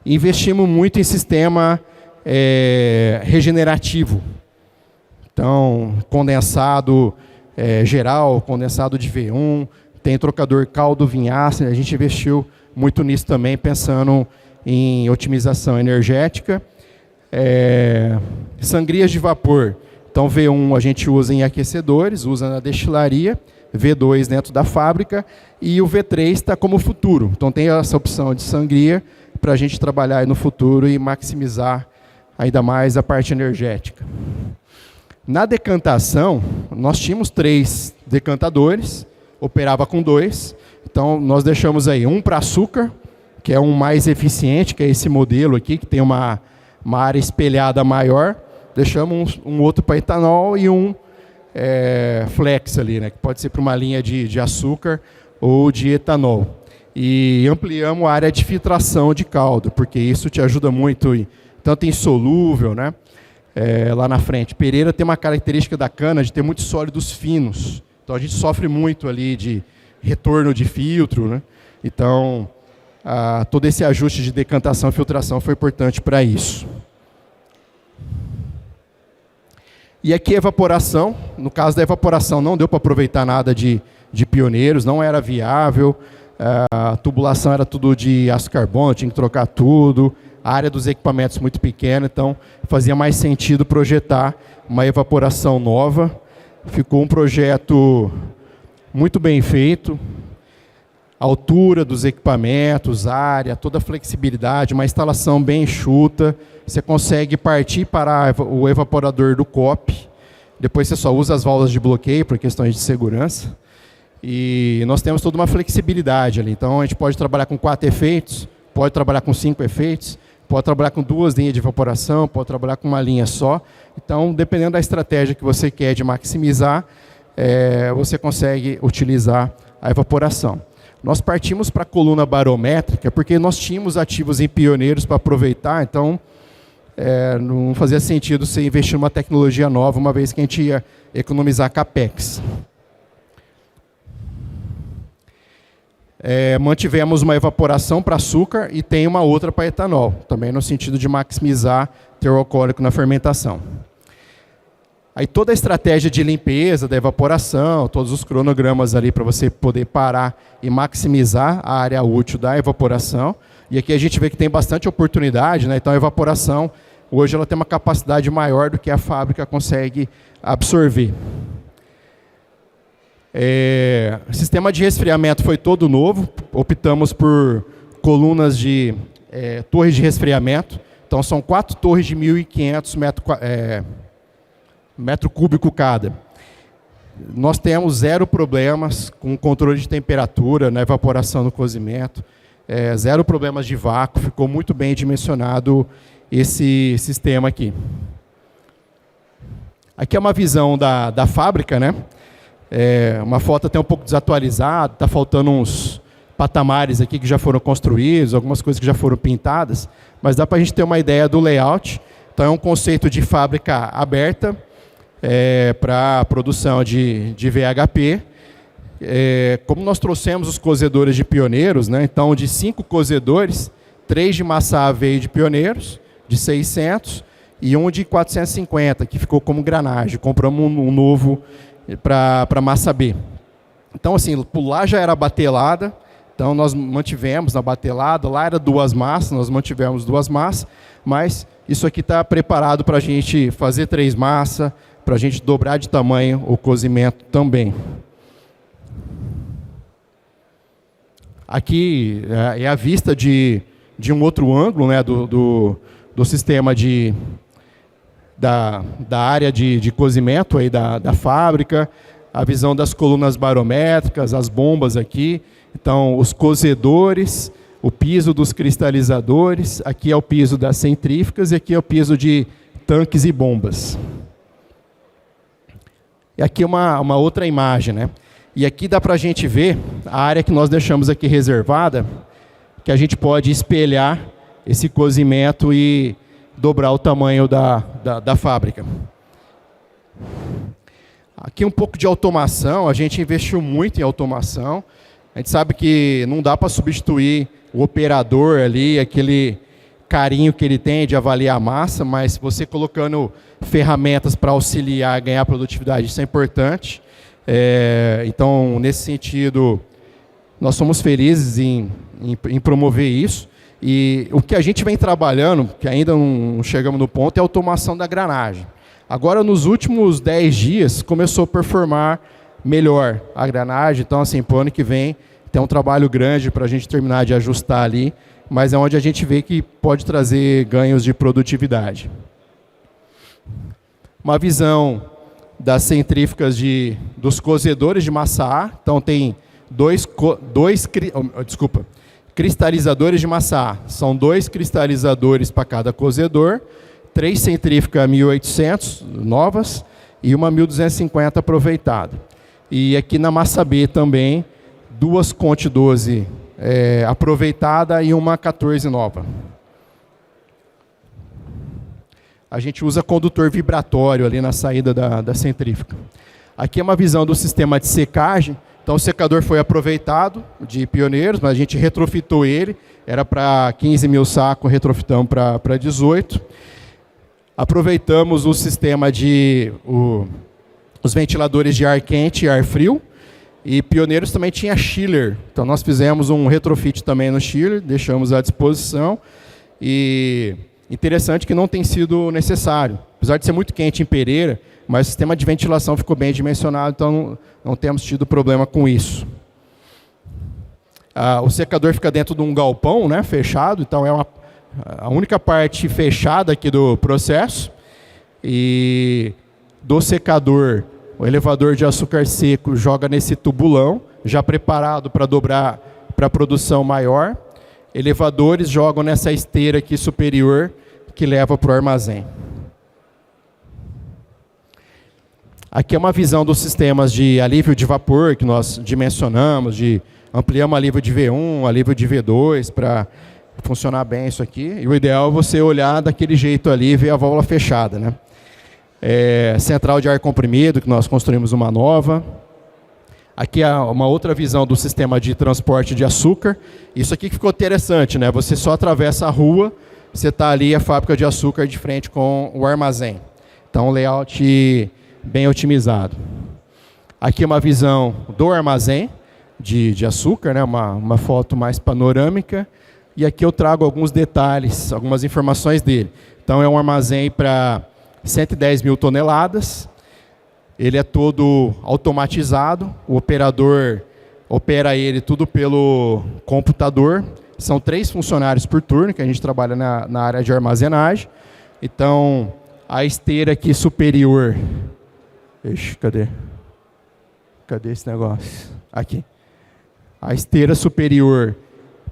[SPEAKER 2] Investimos muito em sistema regenerativo. Então, condensado geral, condensado de V1, tem trocador caldo-vinhaça, a gente investiu muito nisso também, pensando em otimização energética. Sangrias de vapor. Então, V1 a gente usa em aquecedores, usa na destilaria, V2 dentro da fábrica, e o V3 está como futuro. Então, tem essa opção de sangria para a gente trabalhar aí no futuro e maximizar ainda mais a parte energética. Na decantação, nós tínhamos 3 decantadores, operava com 2. Então, nós deixamos aí um para açúcar, que é um mais eficiente, que é esse modelo aqui, que tem uma área espelhada maior. Deixamos um outro para etanol e um flex ali, né, que pode ser para uma linha de açúcar ou de etanol. E ampliamos a área de filtração de caldo, porque isso te ajuda muito, tanto em solúvel, né, lá na frente. Pereira tem uma característica da cana de ter muitos sólidos finos. Então a gente sofre muito ali de retorno de filtro, né? Então todo esse ajuste de decantação e filtração foi importante para isso. E aqui a evaporação. No caso da evaporação não deu para aproveitar nada de pioneiros, não era viável. A tubulação era tudo de aço carbono, tinha que trocar tudo. A área dos equipamentos muito pequena, então fazia mais sentido projetar uma evaporação nova. Ficou um projeto muito bem feito. A altura dos equipamentos, área, toda a flexibilidade, uma instalação bem enxuta. Você consegue partir para o evaporador do COP. Depois você só usa as válvulas de bloqueio por questões de segurança. E nós temos toda uma flexibilidade ali. Então a gente pode trabalhar com 4 efeitos, pode trabalhar com 5 efeitos, pode trabalhar com 2 linhas de evaporação, pode trabalhar com uma linha só. Então, dependendo da estratégia que você quer de maximizar, você consegue utilizar a evaporação. Nós partimos para a coluna barométrica, porque nós tínhamos ativos em pioneiros para aproveitar, então não fazia sentido você investir numa tecnologia nova, uma vez que a gente ia economizar CAPEX. Mantivemos uma evaporação para açúcar e tem uma outra para etanol, também no sentido de maximizar teor alcoólico na fermentação. Aí toda a estratégia de limpeza, da evaporação, todos os cronogramas ali para você poder parar e maximizar a área útil da evaporação. E aqui a gente vê que tem bastante oportunidade, né? Então a evaporação, hoje ela tem uma capacidade maior do que a fábrica consegue absorver. O sistema de resfriamento foi todo novo, optamos por colunas de torres de resfriamento. Então Então, são 4 torres de 1.500 metro cúbico cada. Nós temos 0 problemas com controle de temperatura, na evaporação no cozimento, 0 problemas de vácuo, ficou muito bem dimensionado esse sistema aqui. Aqui é uma visão da fábrica, né? Uma foto até um pouco desatualizada, está faltando uns patamares aqui que já foram construídos, algumas coisas que já foram pintadas, mas dá para a gente ter uma ideia do layout. Então é um conceito de fábrica aberta para a produção de VHP. Como nós trouxemos os cozedores de pioneiros, né? Então de 5 cozedores, 3 de massa A veio de pioneiros, de 600, e um de 450, que ficou como granagem. Compramos um novo para massa B. Então, assim, por lá já era batelada, então nós mantivemos na batelada, lá era 2 massas, nós mantivemos 2 massas, mas isso aqui está preparado para a gente fazer 3 massas, para a gente dobrar de tamanho o cozimento também. Aqui é a vista de um outro ângulo, né, do sistema da área de cozimento aí da fábrica, a visão das colunas barométricas, as bombas aqui, então os cozedores, o piso dos cristalizadores, aqui é o piso das centrífugas e aqui é o piso de tanques e bombas. E aqui uma outra imagem, né? E aqui dá para a gente ver a área que nós deixamos aqui reservada, que a gente pode espelhar esse cozimento e dobrar o tamanho da fábrica. Aqui um pouco de automação, a gente investiu muito em automação. A gente sabe que não dá para substituir o operador ali, aquele carinho que ele tem de avaliar a massa, mas você colocando ferramentas para auxiliar a ganhar produtividade, isso é importante. Então, nesse sentido, nós somos felizes em promover isso. E o que a gente vem trabalhando, que ainda não chegamos no ponto, é a automação da granagem. Agora, nos últimos 10 dias, começou a performar melhor a granagem. Então, assim, para o ano que vem, tem um trabalho grande para a gente terminar de ajustar ali, mas é onde a gente vê que pode trazer ganhos de produtividade. Uma visão das centrífugas dos cozedores de massa A. Então, tem cristalizadores de massa A. São 2 cristalizadores para cada cozedor, 3 centrífugas 1800 novas e uma 1250 aproveitada. E aqui na massa B também, 2 Conte 12 aproveitada e uma 14 nova. A gente usa condutor vibratório ali na saída da centrífuga. Aqui é uma visão do sistema de secagem. Então o secador foi aproveitado de pioneiros, mas a gente retrofitou ele. Era para 15 mil sacos, retrofitamos para 18. Aproveitamos o sistema os ventiladores de ar quente e ar frio. E pioneiros também tinha chiller. Então nós fizemos um retrofit também no chiller, deixamos à disposição. E interessante que não tem sido necessário. Apesar de ser muito quente em Pereira, mas o sistema de ventilação ficou bem dimensionado, então não temos tido problema com isso. O secador fica dentro de um galpão, né, fechado, então é a única parte fechada aqui do processo. E do secador, o elevador de açúcar seco joga nesse tubulão, já preparado para dobrar para produção maior. Elevadores jogam nessa esteira aqui superior, que leva para o armazém. Aqui é uma visão dos sistemas de alívio de vapor, que nós dimensionamos, ampliamos alívio de V1, alívio de V2, para funcionar bem isso aqui. E o ideal é você olhar daquele jeito ali e ver a válvula fechada, né? Central de ar comprimido, que nós construímos uma nova. Aqui é uma outra visão do sistema de transporte de açúcar. Isso aqui que ficou interessante, né? Você só atravessa a rua, você está ali a fábrica de açúcar de frente com o armazém. Então, um layout bem otimizado. Aqui é uma visão do armazém de açúcar, né? Uma foto mais panorâmica. E aqui eu trago alguns detalhes, algumas informações dele. Então, é um armazém para 110 mil toneladas. Ele é todo automatizado, o operador opera ele tudo pelo computador. São 3 funcionários por turno, que a gente trabalha na área de armazenagem. Então, a esteira aqui superior... Ixi, cadê? Cadê esse negócio? Aqui. A esteira superior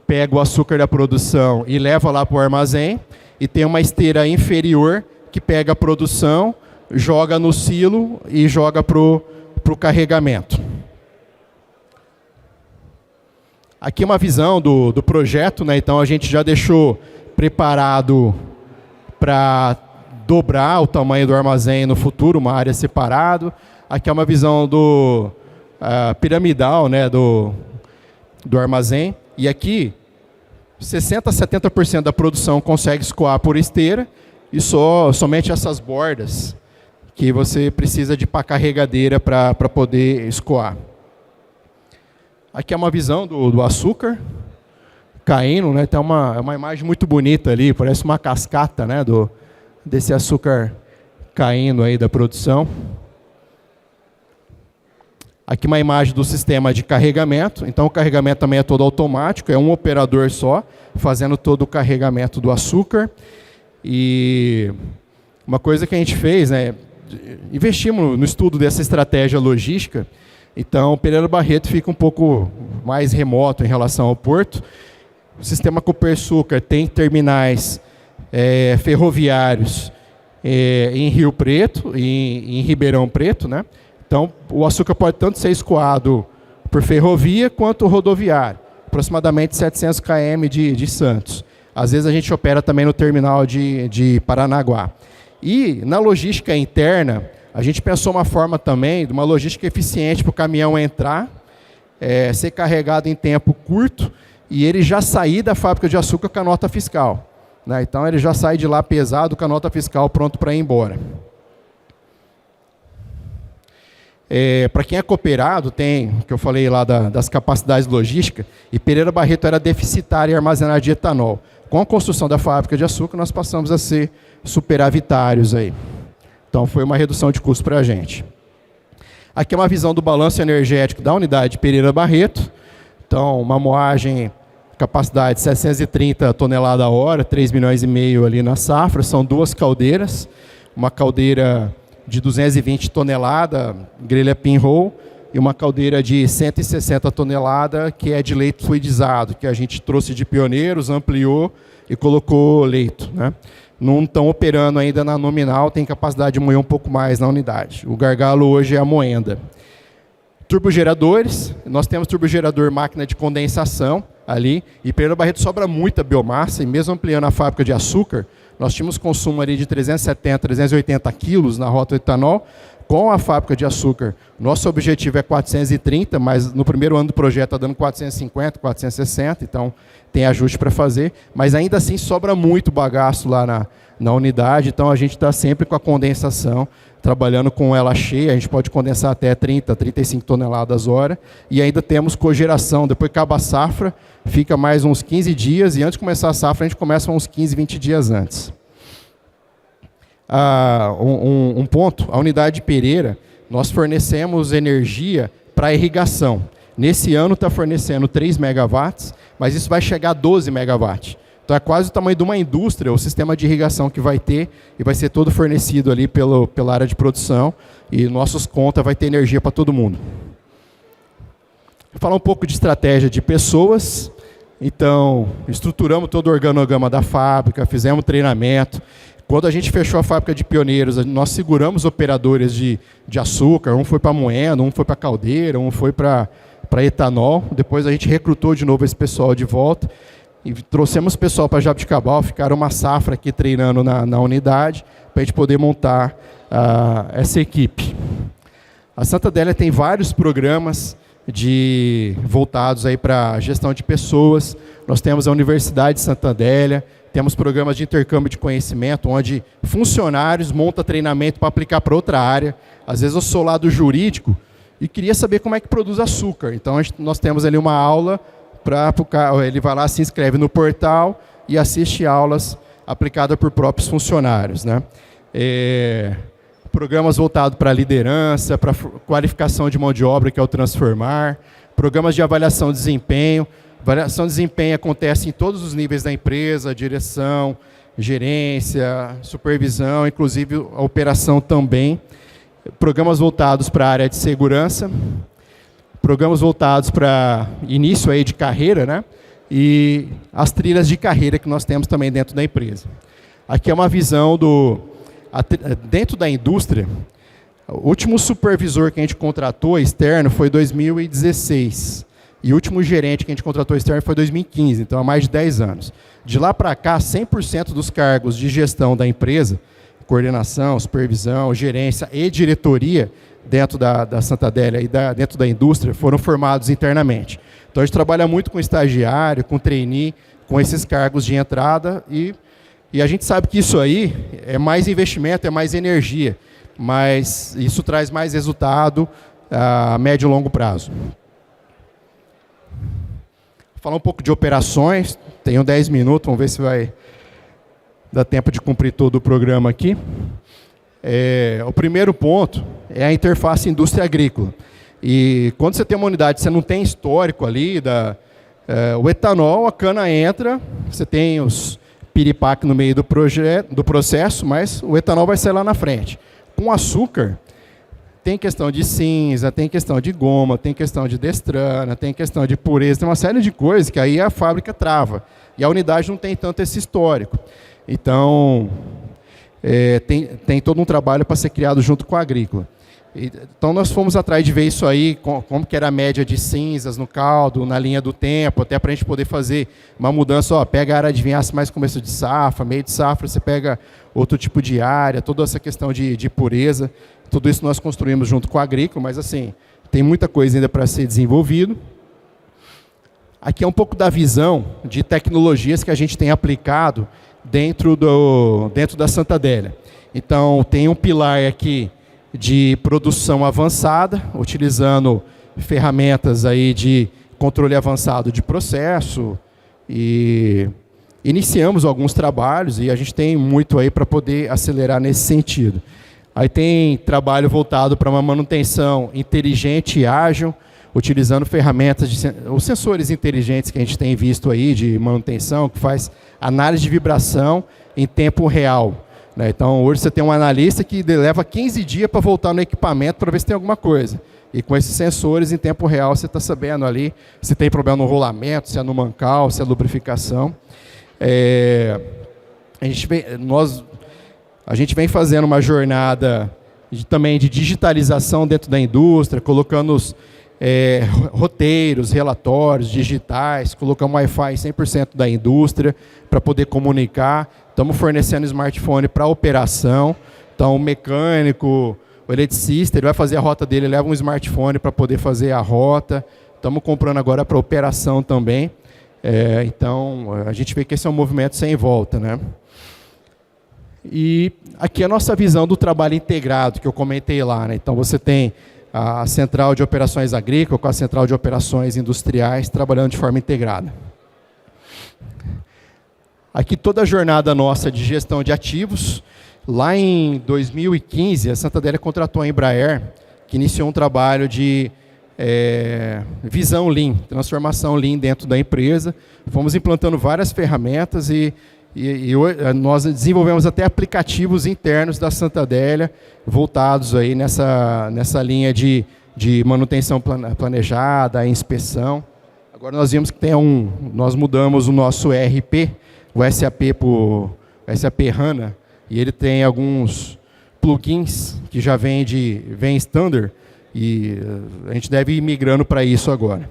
[SPEAKER 2] pega o açúcar da produção e leva lá para o armazém. E tem uma esteira inferior que pega a produção, joga no silo e joga para o carregamento. Aqui é uma visão do projeto, né? Então a gente já deixou preparado para dobrar o tamanho do armazém no futuro, uma área separada. Aqui é uma visão piramidal, né? do armazém. E aqui, 60% a 70% da produção consegue escoar por esteira e somente essas bordas que você precisa de pá carregadeira para poder escoar. Aqui é uma visão do açúcar caindo, né? Tem uma imagem muito bonita ali, parece uma cascata, né? Desse açúcar caindo aí da produção. Aqui uma imagem do sistema de carregamento. Então o carregamento também é todo automático, é um operador só, fazendo todo o carregamento do açúcar. E uma coisa que a gente fez, né? Investimos no estudo dessa estratégia logística. Então, Pereira Barreto fica um pouco mais remoto em relação ao porto. O sistema Copersucar tem terminais ferroviários em Rio Preto e em Ribeirão Preto, né? Então, o açúcar pode tanto ser escoado por ferrovia quanto rodoviário, aproximadamente 700 km de Santos. Às vezes a gente opera também no terminal de Paranaguá. E na logística interna, a gente pensou uma forma também de uma logística eficiente para o caminhão entrar, ser carregado em tempo curto e ele já sair da fábrica de açúcar com a nota fiscal, né? Então ele já sai de lá pesado com a nota fiscal pronto para ir embora. Para quem é cooperado, tem, que eu falei lá das capacidades logísticas, e Pereira Barreto era deficitária em armazenagem de etanol. Com a construção da fábrica de açúcar, nós passamos a ser superavitários aí. Então, foi uma redução de custo para a gente. Aqui é uma visão do balanço energético da unidade de Pereira Barreto. Então, uma moagem, capacidade de 730 toneladas a hora, 3,5 milhões ali na safra. São 2 caldeiras. Uma caldeira de 220 toneladas, grelha pinhole, e uma caldeira de 160 toneladas, que é de leito fluidizado, que a gente trouxe de Pioneiros, ampliou e colocou leito, né? Não estão operando ainda na nominal, tem capacidade de moer um pouco mais na unidade. O gargalo hoje é a moenda. Turbogeradores, nós temos turbogerador máquina de condensação ali, e Pereira Barreto sobra muita biomassa, e mesmo ampliando a fábrica de açúcar, nós tínhamos consumo ali de 370, 380 quilos na rota do etanol. Com a fábrica de açúcar, nosso objetivo é 430, mas no primeiro ano do projeto está dando 450, 460, então tem ajuste para fazer, mas ainda assim sobra muito bagaço lá na unidade, então a gente está sempre com a condensação, trabalhando com ela cheia, a gente pode condensar até 30, 35 toneladas hora, e ainda temos cogeração, depois que acaba a safra, fica mais uns 15 dias, e antes de começar a safra, a gente começa uns 15, 20 dias antes. Um ponto, a unidade de Pereira, nós fornecemos energia para irrigação. Nesse ano está fornecendo 3 megawatts, mas isso vai chegar a 12 megawatts. Então é quase o tamanho de uma indústria, o sistema de irrigação que vai ter, e vai ser todo fornecido ali pela área de produção, e nossos contas vai ter energia para todo mundo. Vou falar um pouco de estratégia de pessoas. Então, estruturamos todo o organograma da fábrica, fizemos treinamento. Quando a gente fechou a fábrica de Pioneiros, nós seguramos operadores de açúcar, um foi para moenda, um foi para caldeira, um foi para etanol. Depois a gente recrutou de novo esse pessoal de volta e trouxemos o pessoal para Jabuticabal, ficaram uma safra aqui treinando na unidade, para a gente poder montar essa equipe. A Santa Adélia tem vários programas voltados aí para gestão de pessoas. Nós temos a Universidade de Santa Adélia, temos programas de intercâmbio de conhecimento, onde funcionários montam treinamento para aplicar para outra área. Às vezes eu sou lá do jurídico e queria saber como é que produz açúcar. Então nós temos ali uma aula, ele vai lá, se inscreve no portal e assiste aulas aplicadas por próprios funcionários, né? Programas voltados para liderança, para qualificação de mão de obra, que é o Transformar, programas de avaliação de desempenho. Variação de desempenho acontece em todos os níveis da empresa, direção, gerência, supervisão, inclusive a operação também. Programas voltados para a área de segurança, programas voltados para início aí de carreira, né? E as trilhas de carreira que nós temos também dentro da empresa. Aqui é uma visão dentro da indústria. O último supervisor que a gente contratou externo foi em 2016. E o último gerente que a gente contratou externo foi em 2015, então há mais de 10 anos. De lá para cá, 100% dos cargos de gestão da empresa, coordenação, supervisão, gerência e diretoria dentro da Santa Adélia e dentro da indústria foram formados internamente. Então a gente trabalha muito com estagiário, com trainee, com esses cargos de entrada e a gente sabe que isso aí é mais investimento, é mais energia, mas isso traz mais resultado a médio e longo prazo. Vou falar um pouco de operações, tenho 10 minutos, vamos ver se vai dar tempo de cumprir todo o programa aqui. O primeiro ponto é a interface indústria agrícola. E quando você tem uma unidade, você não tem histórico ali, o etanol, a cana entra, você tem os piripaque no meio do processo, mas o etanol vai sair lá na frente. Com açúcar, tem questão de cinza, tem questão de goma, tem questão de destrana, tem questão de pureza, tem uma série de coisas que aí a fábrica trava. E a unidade não tem tanto esse histórico. Então, tem todo um trabalho para ser criado junto com a agrícola. Então, nós fomos atrás de ver isso aí, como que era a média de cinzas no caldo, na linha do tempo, até para a gente poder fazer uma mudança. Pega a área de vinhaça mais começo de safra, meio de safra, você pega outro tipo de área, toda essa questão de pureza. Tudo isso nós construímos junto com a agrícola, mas assim, tem muita coisa ainda para ser desenvolvido. Aqui é um pouco da visão de tecnologias que a gente tem aplicado dentro da Santa Adélia. Então, tem um pilar aqui de produção avançada, utilizando ferramentas aí de controle avançado de processo, e iniciamos alguns trabalhos e a gente tem muito aí para poder acelerar nesse sentido. Aí tem trabalho voltado para uma manutenção inteligente e ágil, utilizando ferramentas, os sensores inteligentes que a gente tem visto aí de manutenção, que faz análise de vibração em tempo real. Então, hoje você tem um analista que leva 15 dias para voltar no equipamento para ver se tem alguma coisa. E com esses sensores, em tempo real, você está sabendo ali se tem problema no rolamento, se é no mancal, se é lubrificação. A gente vem fazendo uma jornada também de digitalização dentro da indústria, colocando roteiros, relatórios digitais, colocamos Wi-Fi 100% da indústria para poder comunicar. Estamos fornecendo smartphone para operação. Então, o mecânico, o eletricista, ele vai fazer a rota dele, leva um smartphone para poder fazer a rota. Estamos comprando agora para operação também. Então, a gente vê que esse é um movimento sem volta, né? E aqui é a nossa visão do trabalho integrado, que eu comentei lá, né? Então, você tem a central de operações agrícolas com a central de operações industriais trabalhando de forma integrada. Aqui toda a jornada nossa de gestão de ativos. Lá em 2015, a Santa Adélia contratou a Embraer, que iniciou um trabalho de visão Lean, transformação Lean dentro da empresa. Fomos implantando várias ferramentas e nós desenvolvemos até aplicativos internos da Santa Adélia, voltados aí nessa linha de manutenção planejada, inspeção. Agora nós vimos que nós mudamos o nosso ERP, o SAP para o SAP HANA, e ele tem alguns plugins que já vem standard, e a gente deve ir migrando para isso agora.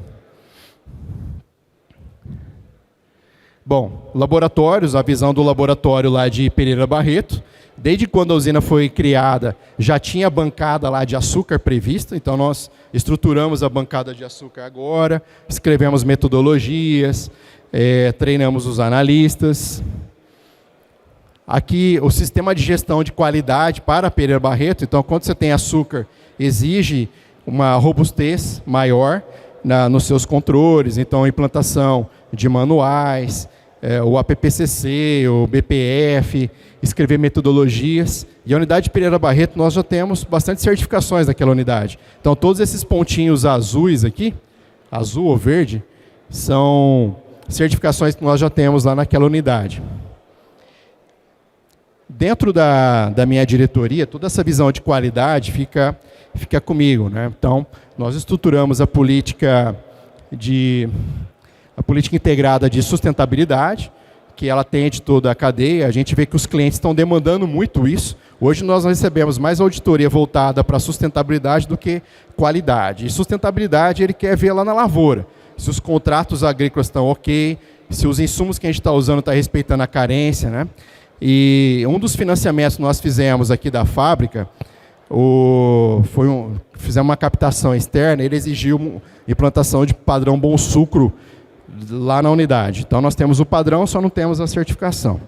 [SPEAKER 2] Bom, laboratórios, a visão do laboratório lá de Pereira Barreto. Desde quando a usina foi criada, já tinha bancada lá de açúcar prevista, então nós estruturamos a bancada de açúcar agora, escrevemos metodologias, treinamos os analistas. Aqui o sistema de gestão de qualidade para Pereira Barreto, então quando você tem açúcar, exige uma robustez maior nos seus controles, então a implantação de manuais, o APPCC, o BPF, escrever metodologias. E a unidade de Pereira Barreto, nós já temos bastante certificações daquela unidade. Então, todos esses pontinhos azuis aqui, azul ou verde, são certificações que nós já temos lá naquela unidade. Dentro da minha diretoria, toda essa visão de qualidade fica comigo, né? Então, nós estruturamos a política integrada de sustentabilidade, que ela atende toda a cadeia. A gente vê que os clientes estão demandando muito isso. Hoje nós recebemos mais auditoria voltada para sustentabilidade do que qualidade. E sustentabilidade ele quer ver lá na lavoura, se os contratos agrícolas estão ok, se os insumos que a gente está usando estão respeitando a carência, né? E um dos financiamentos que nós fizemos aqui da fábrica, fizemos uma captação externa, ele exigiu implantação de padrão Bom Sucro lá na unidade. Então nós temos o padrão, só não temos a certificação.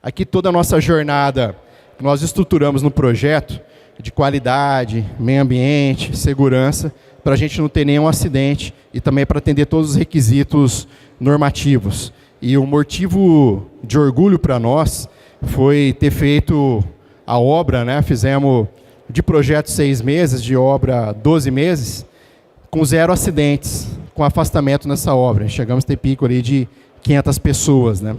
[SPEAKER 2] Aqui toda a nossa jornada que nós estruturamos no projeto de qualidade, meio ambiente, segurança, para a gente não ter nenhum acidente e também para atender todos os requisitos normativos. E o motivo de orgulho para nós foi ter feito a obra, né? Fizemos de projeto 6 meses, de obra 12 meses, com 0 acidentes, com afastamento nessa obra. Chegamos a ter pico ali de 500 pessoas, né?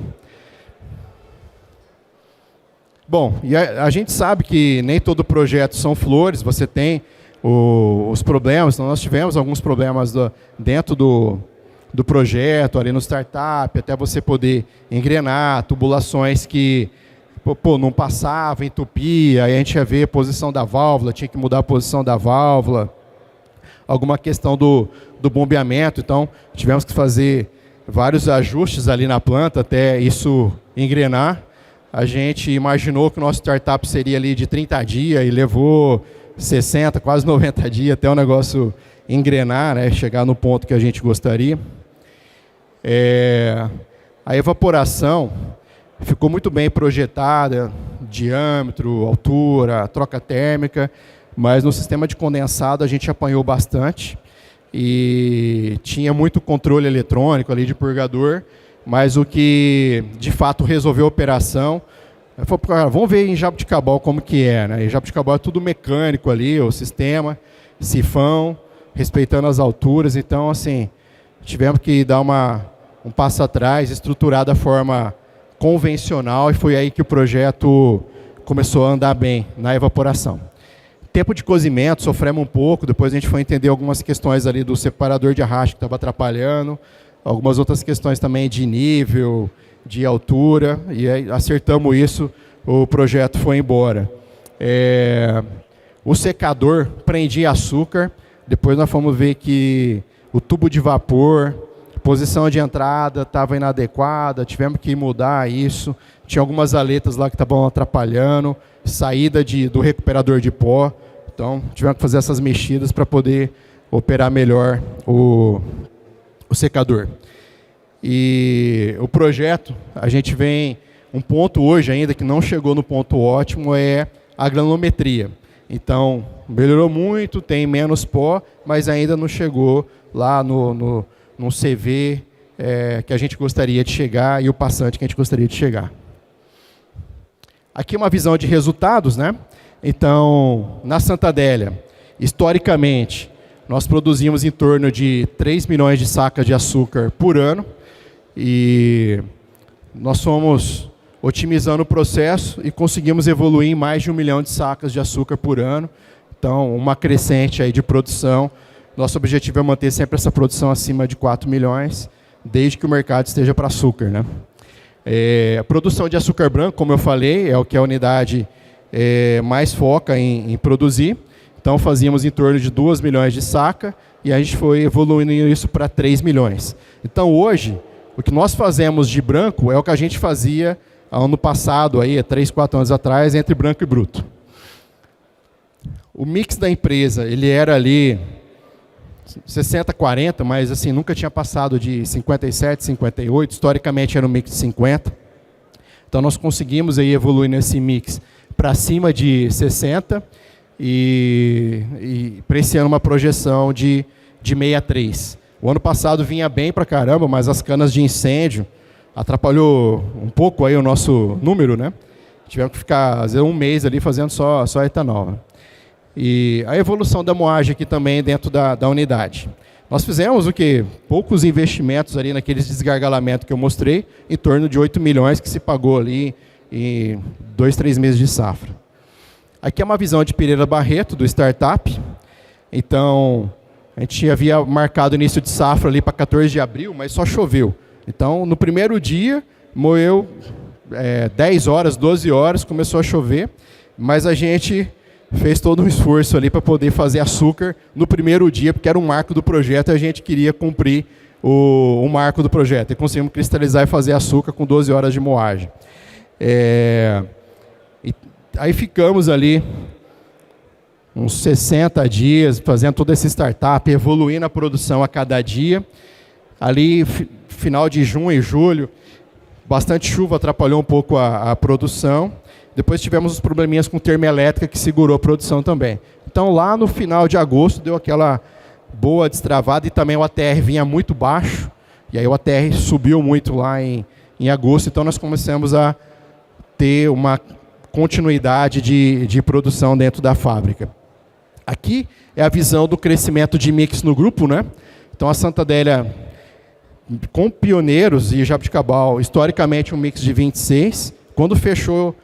[SPEAKER 2] Bom, e a gente sabe que nem todo projeto são flores, você tem os problemas. Então nós tivemos alguns problemas dentro do projeto, ali no startup, até você poder engrenar, tubulações que não passavam, entupia, aí a gente ia ver a posição da válvula, tinha que mudar a posição da válvula, alguma questão do bombeamento. Então tivemos que fazer vários ajustes ali na planta até isso engrenar. A gente imaginou que o nosso startup seria ali de 30 dias e levou 60, quase 90 dias até o negócio engrenar, né, chegar no ponto que a gente gostaria. A evaporação ficou muito bem projetada, diâmetro, altura, troca térmica, mas no sistema de condensado a gente apanhou bastante e tinha muito controle eletrônico ali de purgador, mas o que de fato resolveu a operação, eu falei, cara, vamos ver em Jaboticabal como que é, né? Em Jaboticabal é tudo mecânico ali, o sistema, sifão, respeitando as alturas. Então, assim, tivemos que dar um passo atrás, estruturar da forma convencional, e foi aí que o projeto começou a andar bem na evaporação. Tempo de cozimento, sofremos um pouco, depois a gente foi entender algumas questões ali do separador de arrasto que estava atrapalhando, algumas outras questões também de nível, de altura, e aí acertamos isso, o projeto foi embora. O secador prendia açúcar, depois nós fomos ver que o tubo de vapor, posição de entrada estava inadequada, tivemos que mudar isso, tinha algumas aletas lá que estavam atrapalhando, saída do recuperador de pó, então tivemos que fazer essas mexidas para poder operar melhor o secador. E o projeto, a gente vem, um ponto hoje ainda que não chegou no ponto ótimo é a granulometria. Então, melhorou muito, tem menos pó, mas ainda não chegou lá no CV que a gente gostaria de chegar e o passante que a gente gostaria de chegar. Aqui uma visão de resultados, né? Então, na Santa Adélia, historicamente, nós produzimos em torno de 3 milhões de sacas de açúcar por ano, e nós fomos otimizando o processo e conseguimos evoluir em mais de 1 milhão de sacas de açúcar por ano. Então, uma crescente aí de produção. Nosso objetivo é manter sempre essa produção acima de 4 milhões, desde que o mercado esteja para açúcar, né? A produção de açúcar branco, como eu falei, é o que a unidade mais foca em produzir. Então, fazíamos em torno de 2 milhões de saca e a gente foi evoluindo isso para 3 milhões. Então, hoje, o que nós fazemos de branco é o que a gente fazia ano passado, aí, 3, 4 anos atrás, entre branco e bruto. O mix da empresa, ele era ali 60-40, mas assim, nunca tinha passado de 57, 58, historicamente era um mix de 50. Então nós conseguimos aí evoluir nesse mix para cima de 60 e para esse ano uma projeção de 63. O ano passado vinha bem para caramba, mas as canas de incêndio atrapalhou um pouco aí o nosso número, né? Tivemos que ficar, às vezes, um mês ali fazendo só etanol, né? E a evolução da moagem aqui também dentro da unidade. Nós fizemos o quê? Poucos investimentos ali naqueles desgargalamentos que eu mostrei, em torno de 8 milhões que se pagou ali em 2, 3 meses de safra. Aqui é uma visão de Pereira Barreto, do startup. Então, a gente havia marcado o início de safra ali para 14 de abril, mas só choveu. Então, no primeiro dia, moeu 10 horas, 12 horas, começou a chover, mas a gente fez todo um esforço ali para poder fazer açúcar no primeiro dia, porque era um marco do projeto e a gente queria cumprir o marco do projeto. E conseguimos cristalizar e fazer açúcar com 12 horas de moagem. Aí ficamos ali uns 60 dias fazendo toda essa startup, evoluindo a produção a cada dia. Ali, final de junho e julho, bastante chuva atrapalhou um pouco a produção. Depois tivemos os probleminhas com termoelétrica que segurou a produção também. Então, lá no final de agosto, deu aquela boa destravada e também o ATR vinha muito baixo. E aí o ATR subiu muito lá em agosto. Então, nós começamos a ter uma continuidade de produção dentro da fábrica. Aqui é a visão do crescimento de mix no grupo, né? Então, a Santa Adélia, com Pioneiros e Jabuticabal, historicamente um mix de 26. Quando fechou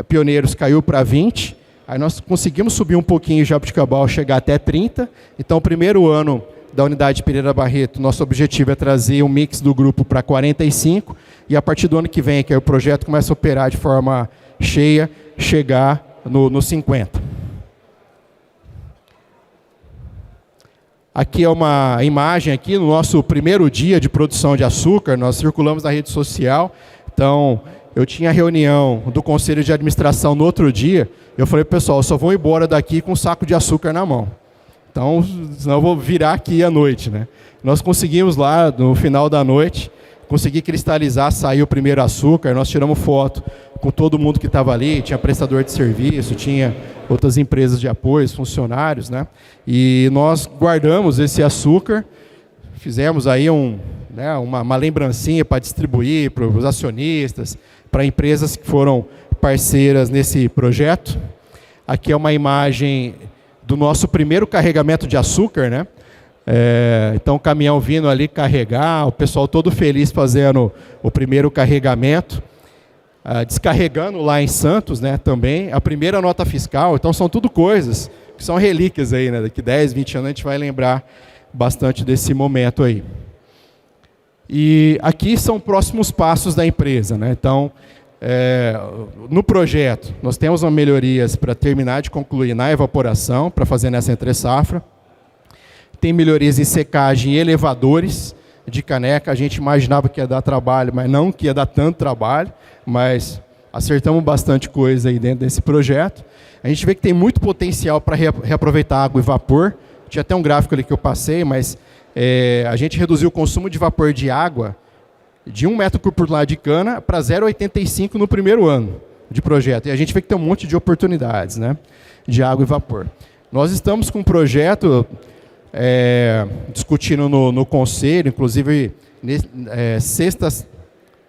[SPEAKER 2] Pioneiros, caiu para 20. Aí nós conseguimos subir um pouquinho Jabuticabal, chegar até 30. Então, o primeiro ano da unidade de Pereira Barreto, nosso objetivo é trazer um mix do grupo para 45. E a partir do ano que vem, que aí o projeto começa a operar de forma cheia, chegar no 50. Aqui é uma imagem aqui no nosso primeiro dia de produção de açúcar. Nós circulamos na rede social. Então, eu tinha reunião do Conselho de Administração no outro dia. Eu falei, pessoal, eu só vou embora daqui com um saco de açúcar na mão. Então, senão eu vou virar aqui à noite, né? Nós conseguimos lá, no final da noite, conseguir cristalizar, sair o primeiro açúcar. Nós tiramos foto com todo mundo que estava ali. Tinha prestador de serviço, tinha outras empresas de apoio, funcionários, né? E nós guardamos esse açúcar, fizemos aí uma lembrancinha para distribuir para os acionistas, para empresas que foram parceiras nesse projeto. Aqui é uma imagem do nosso primeiro carregamento de açúcar, né? Então, o caminhão vindo ali carregar, o pessoal todo feliz fazendo o primeiro carregamento, descarregando lá em Santos, né, também, a primeira nota fiscal. Então, são tudo coisas que são relíquias aí, né? Daqui 10, 20 anos a gente vai lembrar bastante desse momento aí. E aqui são próximos passos da empresa, né? Então, no projeto, nós temos melhorias para terminar de concluir na evaporação, para fazer nessa entre-safra. Tem melhorias em secagem e elevadores de caneca. A gente imaginava que ia dar trabalho, mas não que ia dar tanto trabalho, mas acertamos bastante coisa aí dentro desse projeto. A gente vê que tem muito potencial para reaproveitar água e vapor. Tinha até um gráfico ali que eu passei, mas a gente reduziu o consumo de vapor de água de 1 metro por tonelada de cana para 0,85 no primeiro ano de projeto. E a gente vê que tem um monte de oportunidades, né, de água e vapor. Nós estamos com um projeto discutindo no conselho, inclusive sexta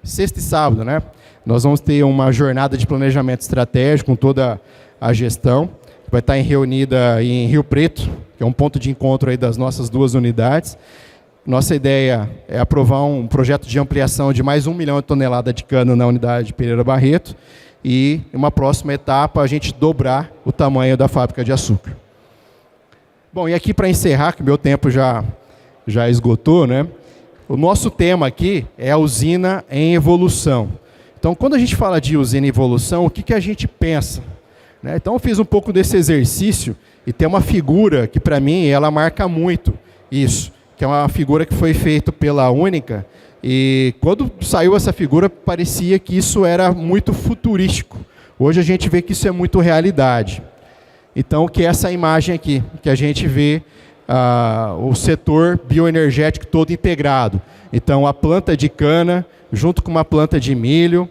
[SPEAKER 2] e sábado, né? Nós vamos ter uma jornada de planejamento estratégico com toda a gestão, que vai estar reunida em Rio Preto, que é um ponto de encontro aí das nossas duas unidades. Nossa ideia é aprovar um projeto de ampliação de mais 1 milhão de toneladas de cana na unidade de Pereira Barreto e, em uma próxima etapa, a gente dobrar o tamanho da fábrica de açúcar. Bom, e aqui para encerrar, que meu tempo já esgotou, né? O nosso tema aqui é a usina em evolução. Então, quando a gente fala de usina em evolução, o que a gente pensa? Né? Então, eu fiz um pouco desse exercício e tem uma figura que, para mim, ela marca muito isso, que é uma figura que foi feita pela Única, e quando saiu essa figura, parecia que isso era muito futurístico. Hoje a gente vê que isso é muito realidade. Então, que é essa imagem aqui, que a gente vê o setor bioenergético todo integrado. Então, a planta de cana, junto com uma planta de milho,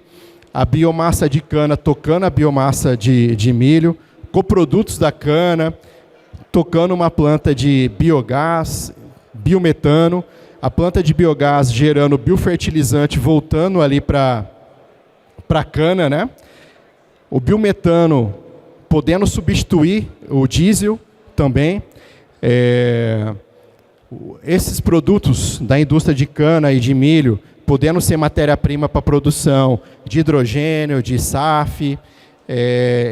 [SPEAKER 2] a biomassa de cana tocando a biomassa de milho, coprodutos da cana, tocando uma planta de biogás, biometano, a planta de biogás gerando biofertilizante, voltando ali para a cana, né? O biometano podendo substituir o diesel também. esses produtos da indústria de cana e de milho, podendo ser matéria-prima para a produção de hidrogênio, de SAF,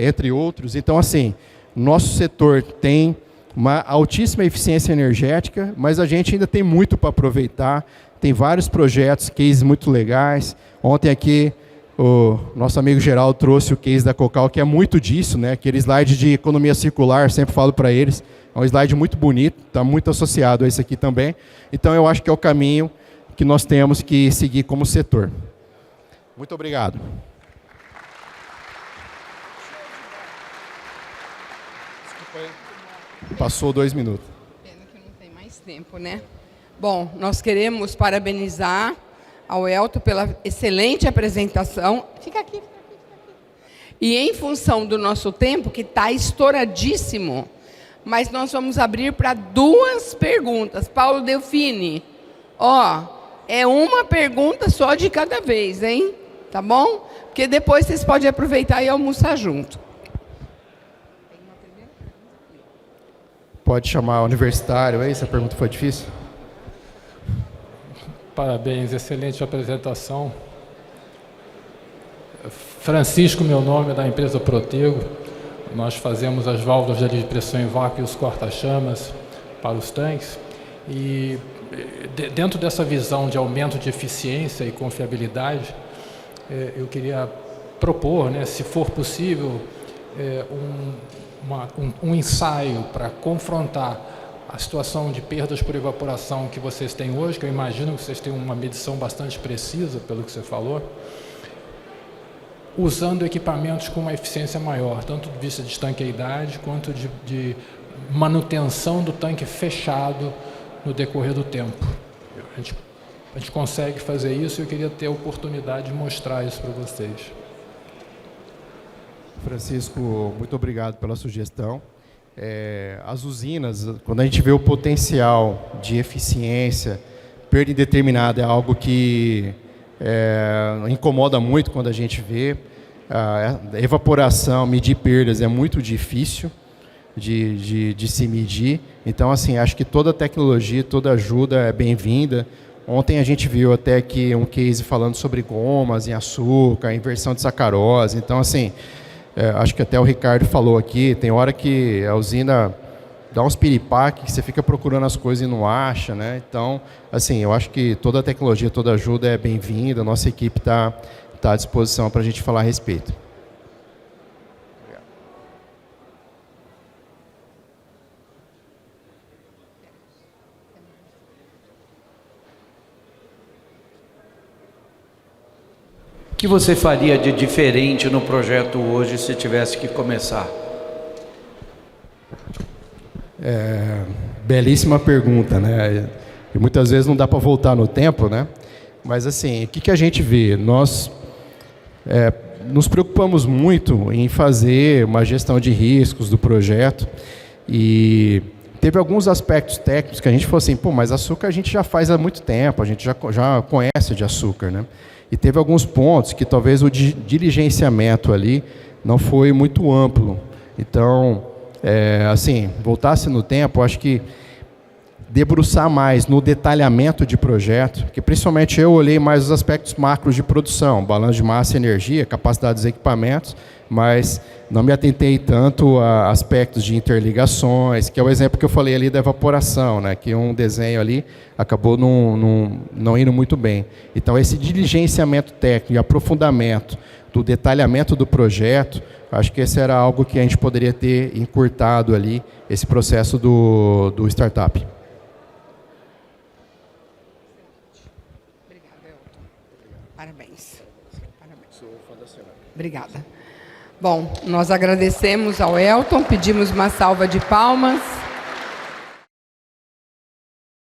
[SPEAKER 2] entre outros. Então, assim, nosso setor tem uma altíssima eficiência energética, mas a gente ainda tem muito para aproveitar. Tem vários projetos, cases muito legais. Ontem aqui o nosso amigo Geraldo trouxe o case da Cocal, que é muito disso, né? Aquele slide de economia circular, sempre falo para eles. É um slide muito bonito, está muito associado a esse aqui também. Então, eu acho que é o caminho que nós temos que seguir como setor. Muito obrigado. Passou 2 minutos.
[SPEAKER 1] Pena que não tem mais tempo, né? Bom, nós queremos parabenizar ao Elton pela excelente apresentação. Fica aqui, fica aqui, fica aqui. E em função do nosso tempo, que está estouradíssimo, mas nós vamos abrir para 2 perguntas. Paulo Delfini, é uma pergunta só de cada vez, hein? Tá bom? Porque depois vocês podem aproveitar e almoçar junto.
[SPEAKER 2] Pode chamar universitário aí, se a pergunta foi difícil.
[SPEAKER 3] Parabéns, excelente apresentação. Francisco, meu nome, é da empresa Protego. Nós fazemos as válvulas de pressão em vácuo e os corta-chamas para os tanques. E dentro dessa visão de aumento de eficiência e confiabilidade, eu queria propor, né, se for possível, um ensaio para confrontar a situação de perdas por evaporação que vocês têm hoje, que eu imagino que vocês têm uma medição bastante precisa, pelo que você falou, usando equipamentos com uma eficiência maior, tanto do vista de estanqueidade, quanto de manutenção do tanque fechado no decorrer do tempo. A gente consegue fazer isso e eu queria ter a oportunidade de mostrar isso para vocês.
[SPEAKER 2] Francisco, muito obrigado pela sugestão. As usinas, quando a gente vê o potencial de eficiência, perda indeterminada é algo que incomoda muito quando a gente vê. A evaporação, medir perdas é muito difícil de se medir. Então, assim, acho que toda tecnologia, toda ajuda é bem-vinda. Ontem a gente viu até aqui um case falando sobre gomas em açúcar, inversão de sacarose. Então, assim, acho que até o Ricardo falou aqui, tem hora que a usina dá uns piripaque que você fica procurando as coisas e não acha, né? Então, assim, eu acho que toda tecnologia, toda ajuda é bem-vinda, a nossa equipe está à disposição para a gente falar a respeito. Obrigado.
[SPEAKER 4] O que você faria de diferente no projeto hoje se tivesse que começar?
[SPEAKER 2] Belíssima pergunta, né? E muitas vezes não dá para voltar no tempo, né? Mas assim, o que a gente vê? Nós nos preocupamos muito em fazer uma gestão de riscos do projeto e teve alguns aspectos técnicos que a gente falou assim, mas açúcar a gente já faz há muito tempo, a gente já conhece de açúcar, né? E teve alguns pontos que talvez o diligenciamento ali não foi muito amplo. Então, assim, voltasse no tempo, acho que debruçar mais no detalhamento de projeto, que principalmente eu olhei mais os aspectos macros de produção, balanço de massa e energia, capacidade dos equipamentos, mas não me atentei tanto a aspectos de interligações, que é o exemplo que eu falei ali da evaporação, né, que um desenho ali acabou não indo muito bem. Então, esse diligenciamento técnico e aprofundamento do detalhamento do projeto, acho que esse era algo que a gente poderia ter encurtado ali, esse processo do startup.
[SPEAKER 1] Obrigada, Elton. Parabéns. Obrigada. Bom, nós agradecemos ao Elton, pedimos uma salva de palmas.